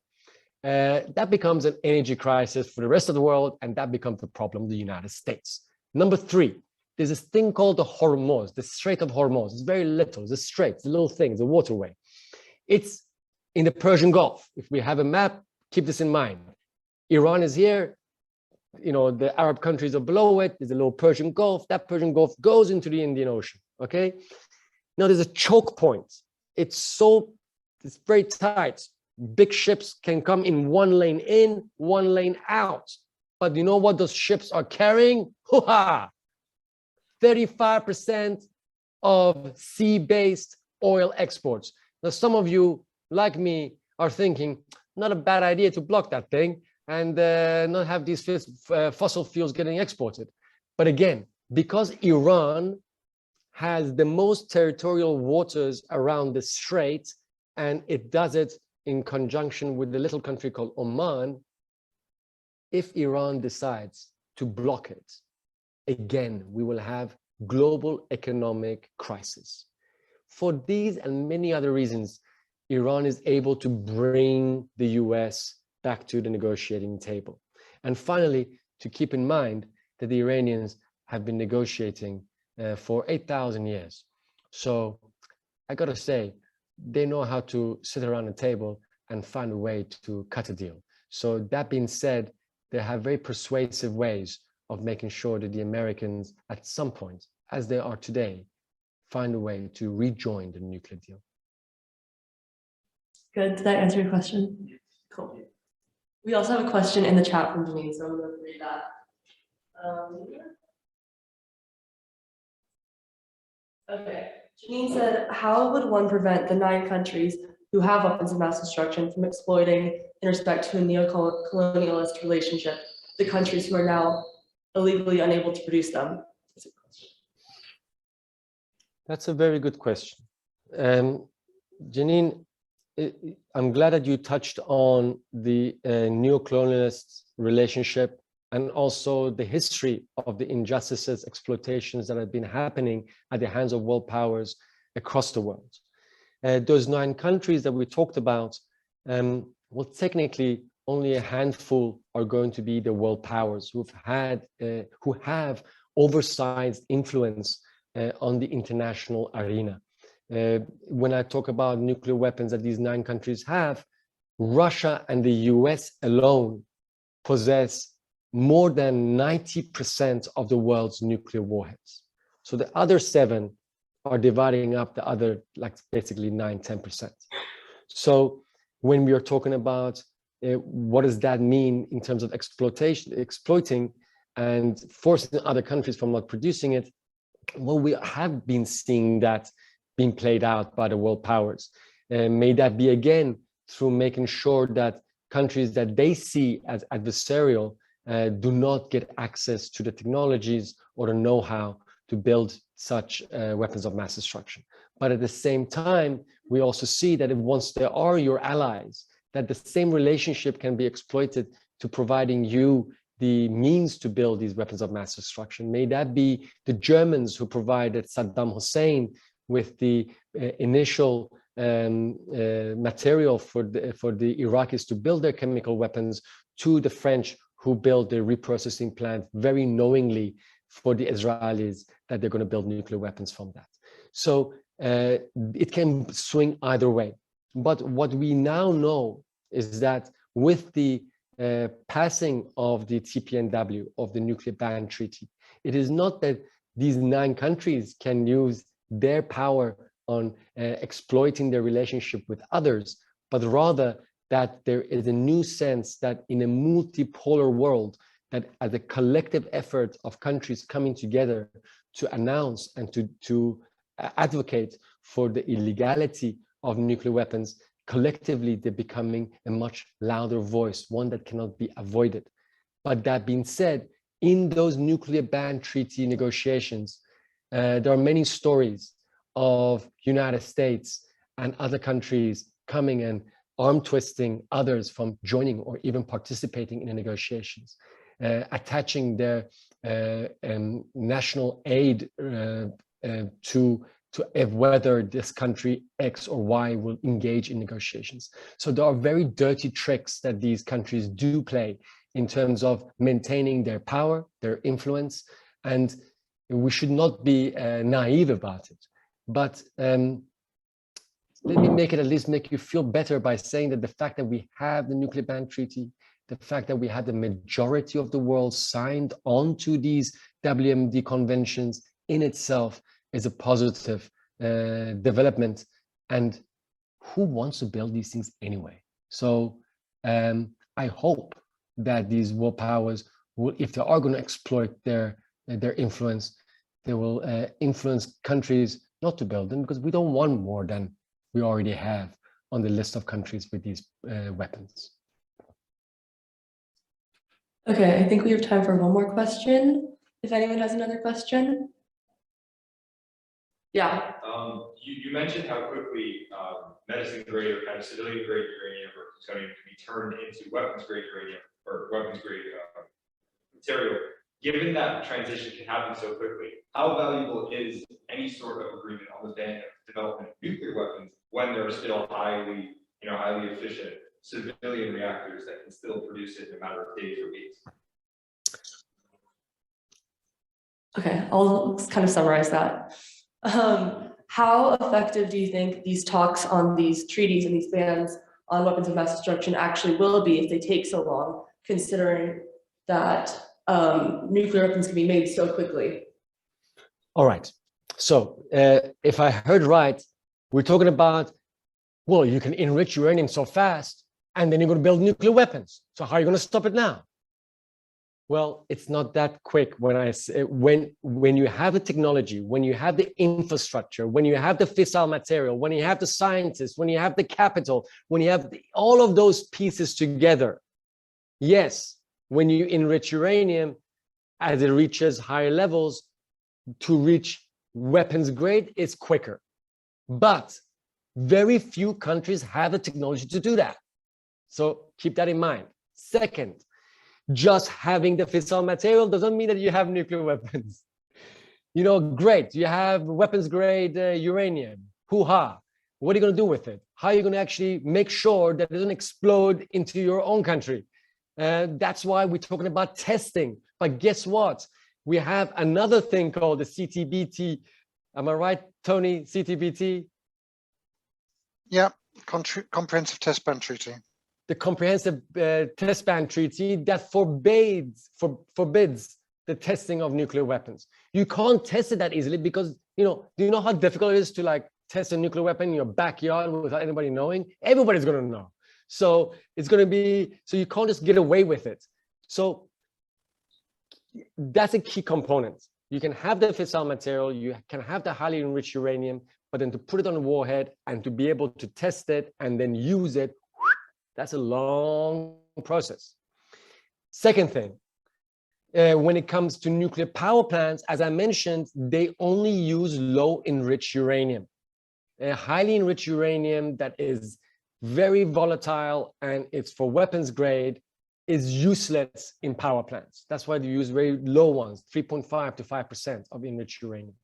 that becomes an energy crisis for the rest of the world, and that becomes the problem of the United States. Number three, there's this thing called the Hormuz, the Strait of Hormuz. It's very little, it's a strait, it's a little thing, it's a waterway. It's in the Persian Gulf. If we have a map, keep this in mind. Iran is here, the Arab countries are below it, there's a little Persian Gulf, that Persian Gulf goes into the Indian Ocean, okay? Now there's a choke point. It's very tight. Big ships can come in one lane in, one lane out. But you know what those ships are carrying? Hoo-ha! 35% of sea-based oil exports. Now, some of you, like me, are thinking, not a bad idea to block that thing and not have these fossil fuels getting exported. But again, because Iran has the most territorial waters around the strait, and it does it in conjunction with the little country called Oman, if Iran decides to block it, again, we will have global economic crisis. For these and many other reasons, Iran is able to bring the US back to the negotiating table. And finally, to keep in mind that the Iranians have been negotiating for 8,000 years. So I gotta say, they know how to sit around a table and find a way to cut a deal. So that being said, they have very persuasive ways of making sure that the Americans, at some point, as they are today, find a way to rejoin the nuclear deal. Good. Did that answer your question? Cool. We also have a question in the chat from Janine, so I'm going to read that. Okay. Janine said, how would one prevent the 9 countries who have weapons of mass destruction from exploiting in respect to a neo-colonialist relationship the countries who are now illegally unable to produce them? That's a very good question. Janine, I'm glad that you touched on the neo-colonialist relationship and also the history of the injustices, exploitations that have been happening at the hands of world powers across the world. Those 9 countries that we talked about, well, technically only a handful are going to be the world powers who have oversized influence on the international arena. When I talk about nuclear weapons that these 9 countries have, Russia and the US alone possess more than 90% of the world's nuclear warheads. So the other 7 are dividing up the other, like basically 9–10%. So when we are talking about what does that mean in terms of exploiting and forcing other countries from not producing it, well, we have been seeing that being played out by the world powers. May that be again through making sure that countries that they see as adversarial do not get access to the technologies or the know-how to build such weapons of mass destruction. But at the same time, we also see that once they are your allies, that the same relationship can be exploited to providing you the means to build these weapons of mass destruction. May that be the Germans who provided Saddam Hussein with the initial material for the Iraqis to build their chemical weapons, to the French who built the reprocessing plant very knowingly for the Israelis that they're going to build nuclear weapons from that. So it can swing either way. But what we now know is that with the passing of the TPNW, of the Nuclear Ban Treaty, it is not that these 9 countries can use their power on exploiting their relationship with others, but rather that there is a new sense that in a multipolar world, that as a collective effort of countries coming together to announce and to advocate for the illegality of nuclear weapons, collectively they're becoming a much louder voice, one that cannot be avoided. But that being said, in those nuclear ban treaty negotiations, there are many stories of United States and other countries coming and arm twisting others from joining or even participating in the negotiations, attaching their national aid to whether this country X or Y will engage in negotiations. So there are very dirty tricks that these countries do play in terms of maintaining their power, their influence, and we should not be naive about it. But let me make it at least make you feel better by saying that the fact that we have the nuclear ban treaty, the fact that we had the majority of the world signed onto these WMD conventions in itself is a positive development. And who wants to build these things anyway? So I hope that these world powers will, if they are going to exploit their influence, they will influence countries not to build them, because we don't want more than we already have on the list of countries with these weapons. Okay, I think we have time for one more question. If anyone has another question. Yeah. You mentioned how quickly medicine grade or kind of civilian grade uranium is going to be turned into weapons grade uranium or weapons grade material. Given that transition can happen so quickly, how valuable is any sort of agreement on the ban of development of nuclear weapons when there are still highly efficient civilian reactors that can still produce it in a matter of days or weeks? Okay, I'll kind of summarize that. How effective do you think these talks on these treaties and these bans on weapons of mass destruction actually will be if they take so long, considering that nuclear weapons can be made so quickly? All right. So if I heard right, we're talking about, well, you can enrich uranium so fast, and then you're going to build nuclear weapons. So how are you going to stop it now? Well, it's not that quick. When you have the technology, when you have the infrastructure, when you have the fissile material, when you have the scientists, when you have the capital, when you have all of those pieces together, yes, when you enrich uranium, as it reaches higher levels, to reach weapons grade, it's quicker. But very few countries have the technology to do that. So keep that in mind. Second, just having the fissile material doesn't mean that you have nuclear weapons. You know, great, you have weapons grade uranium. Hoo-ha. What are you going to do with it? How are you going to actually make sure that it doesn't explode into your own country? That's why we're talking about testing. But guess what? We have another thing called the CTBT. Am I right, Tony? CTBT? Yeah, Comprehensive Test Ban Treaty. The Comprehensive Test Ban Treaty that forbids the testing of nuclear weapons. You can't test it that easily because, you know, do you know how difficult it is to like test a nuclear weapon in your backyard without anybody knowing? Everybody's going to know. So it's going to be, so you can't just get away with it. So that's a key component. You can have the fissile material, you can have the highly enriched uranium, but then to put it on a warhead and to be able to test it and then use it, that's a long process. Second thing, when it comes to nuclear power plants, as I mentioned, they only use low enriched uranium. Highly enriched uranium that is very volatile and it's for weapons grade is useless in power plants. That's why they use very low ones, 3.5 to 5% of enriched uranium.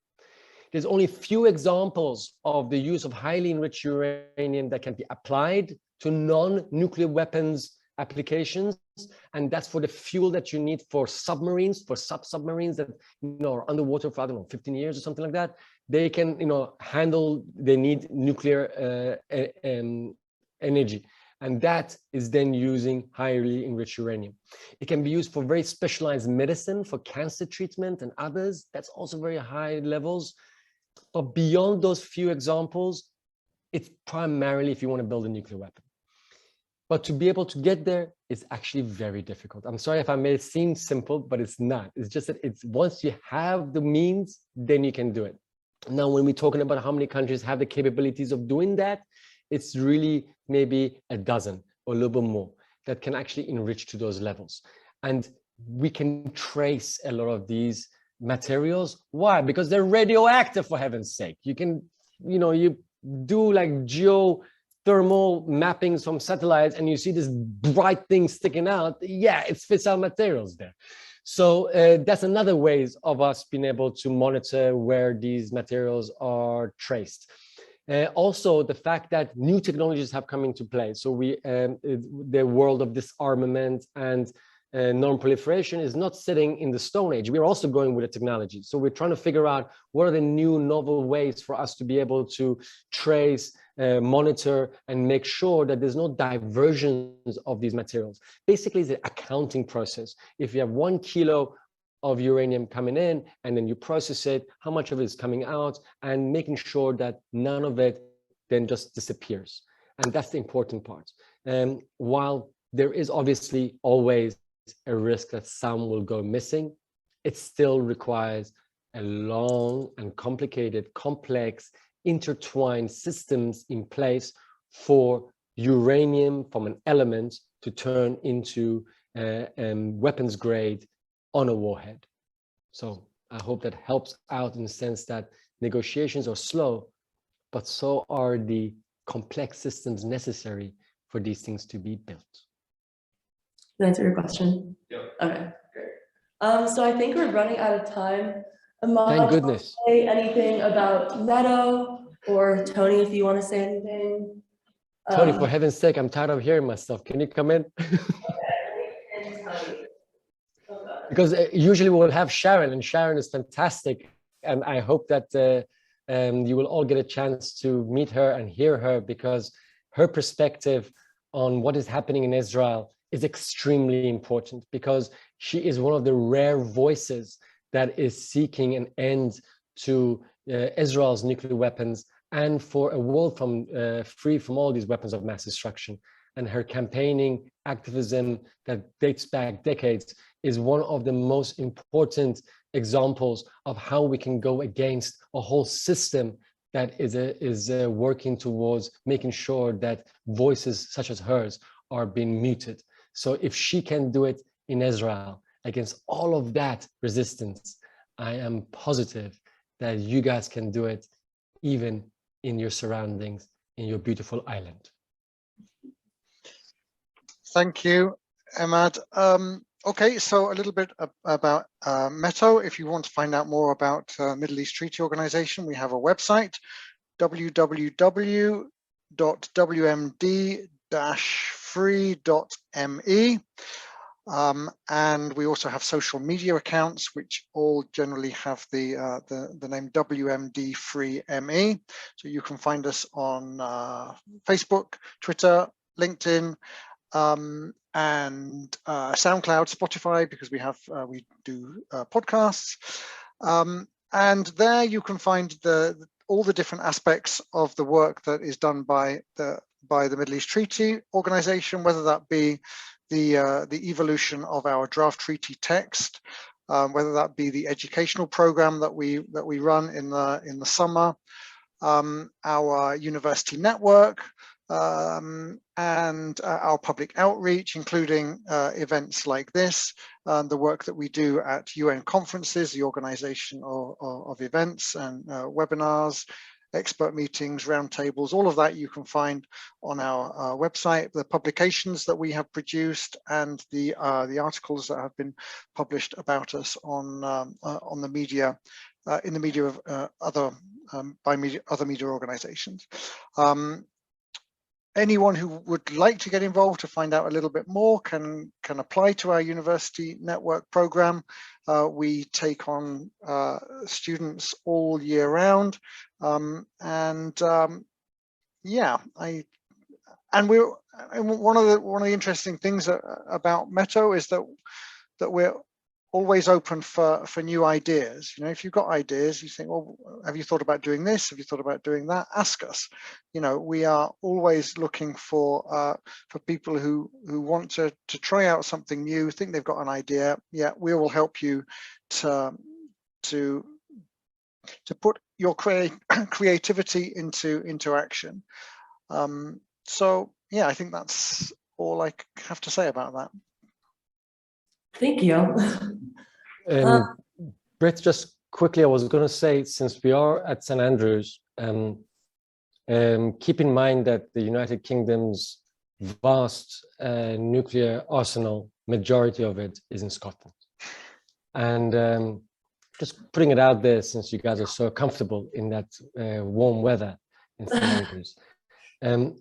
There's only few examples of the use of highly enriched uranium that can be applied to non-nuclear weapons applications, and that's for the fuel that you need for submarines, for submarines that, you know, are underwater for, I don't know, 15 years or something like that. They can, you know, handle, they need nuclear energy. And that is then using highly enriched uranium. It can be used for very specialized medicine, for cancer treatment and others. That's also very high levels. But beyond those few examples, it's primarily if you want to build a nuclear weapon. But to be able to get there is actually very difficult. I'm sorry if I made it seem simple, but it's not. It's just that it's once you have the means, then you can do it. Now, when we're talking about how many countries have the capabilities of doing that, it's really maybe a dozen or a little bit more that can actually enrich to those levels. And we can trace a lot of these materials. Why? Because they're radioactive, for heaven's sake. You can, you do like geothermal mappings from satellites and you see this bright thing sticking out. Yeah, it's fissile materials there. So that's another ways of us being able to monitor where these materials are traced. Also, the fact that new technologies have come into play. So the world of disarmament and non-proliferation is not sitting in the Stone Age. We're also going with the technology. So we're trying to figure out what are the new novel ways for us to be able to trace, monitor, and make sure that there's no diversions of these materials. Basically, it's an accounting process. If you have 1 kilo of uranium coming in and then you process it, how much of it is coming out, and making sure that none of it then just disappears. And that's the important part. While there is obviously always a risk that some will go missing, it still requires a long and complicated, complex, intertwined systems in place for uranium from an element to turn into weapons grade on a warhead. So I hope that helps out in the sense that negotiations are slow, but so are the complex systems necessary for these things to be built. Can I answer your question? Yeah. Okay, great. So I think we're running out of time. Emad, Thank goodness. say anything about METO, or Tony, if you want to say anything. Tony, for heaven's sake, I'm tired of hearing myself. Can you come in? Because usually we'll have Sharon, and Sharon is fantastic. And I hope that you will all get a chance to meet her and hear her, because her perspective on what is happening in Israel is extremely important, because she is one of the rare voices that is seeking an end to Israel's nuclear weapons and for a world free from all these weapons of mass destruction. And her campaigning activism that dates back decades is one of the most important examples of how we can go against a whole system that is working towards making sure that voices such as hers are being muted. So if she can do it in Israel against all of that resistance, I am positive that you guys can do it even in your surroundings, in your beautiful island. Thank you, Emad. Okay, so a little bit about METO. If you want to find out more about Middle East Treaty Organization, we have a website, www.wmd-free.me. And we also have social media accounts, which all generally have the name WMD Free ME. So you can find us on Facebook, Twitter, LinkedIn, and SoundCloud, Spotify, because we do podcasts. And there you can find all the different aspects of the work that is done by the Middle East Treaty Organization, whether that be the evolution of our draft treaty text, whether that be the educational program that we run in the summer, our university network, and our public outreach, including events like this, the work that we do at UN conferences, the organization of events and webinars, expert meetings, roundtables, all of that you can find on our website, the publications that we have produced, and the articles that have been published about us on the media, in the media of other media organizations. Anyone who would like to get involved to find out a little bit more can apply to our university network program. We take on students all year round, yeah, and we're and one of the interesting things about METO is that we're always open for new ideas. You know, if you've got ideas, you think, well, have you thought about doing this? Have you thought about doing that? Ask us. You know, we are always looking for people who want to try out something new, think they've got an idea. Yeah, we will help you to put your creativity into action. So yeah, I think that's all I have to say about that. Thank you. Brett, just quickly, I was going to say, since we are at St. Andrews, keep in mind that the United Kingdom's vast nuclear arsenal, majority of it is in Scotland. And just putting it out there, since you guys are so comfortable in that warm weather in St. Andrews.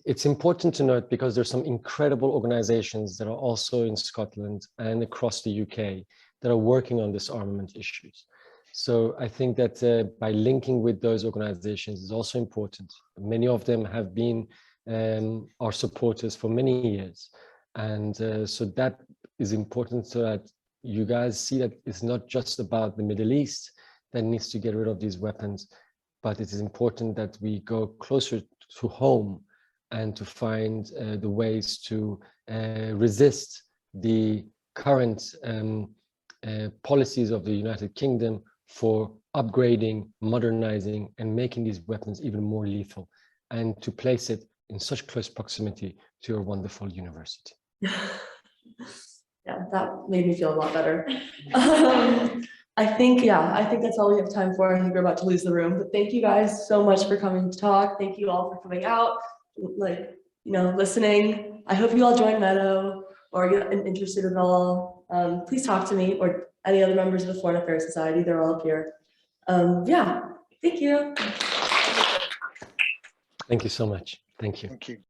It's important to note, because there's some incredible organizations that are also in Scotland and across the UK that are working on this armament issues. So I think that by linking with those organizations is also important. Many of them have been our supporters for many years. And so that is important, so that you guys see that it's not just about the Middle East that needs to get rid of these weapons, but it is important that we go closer to home and to find the ways to resist the current policies of the United Kingdom for upgrading, modernizing, and making these weapons even more lethal, and to place it in such close proximity to your wonderful university. Yeah, that made me feel a lot better. I think that's all we have time for. I think we're about to lose the room, but thank you guys so much for coming to talk. Thank you all for coming out, like, listening. I hope you all join METO or get interested at all. Please talk to me or any other members of the Foreign Affairs Society. They're all up here. Yeah, thank you. Thank you so much. Thank you. Thank you.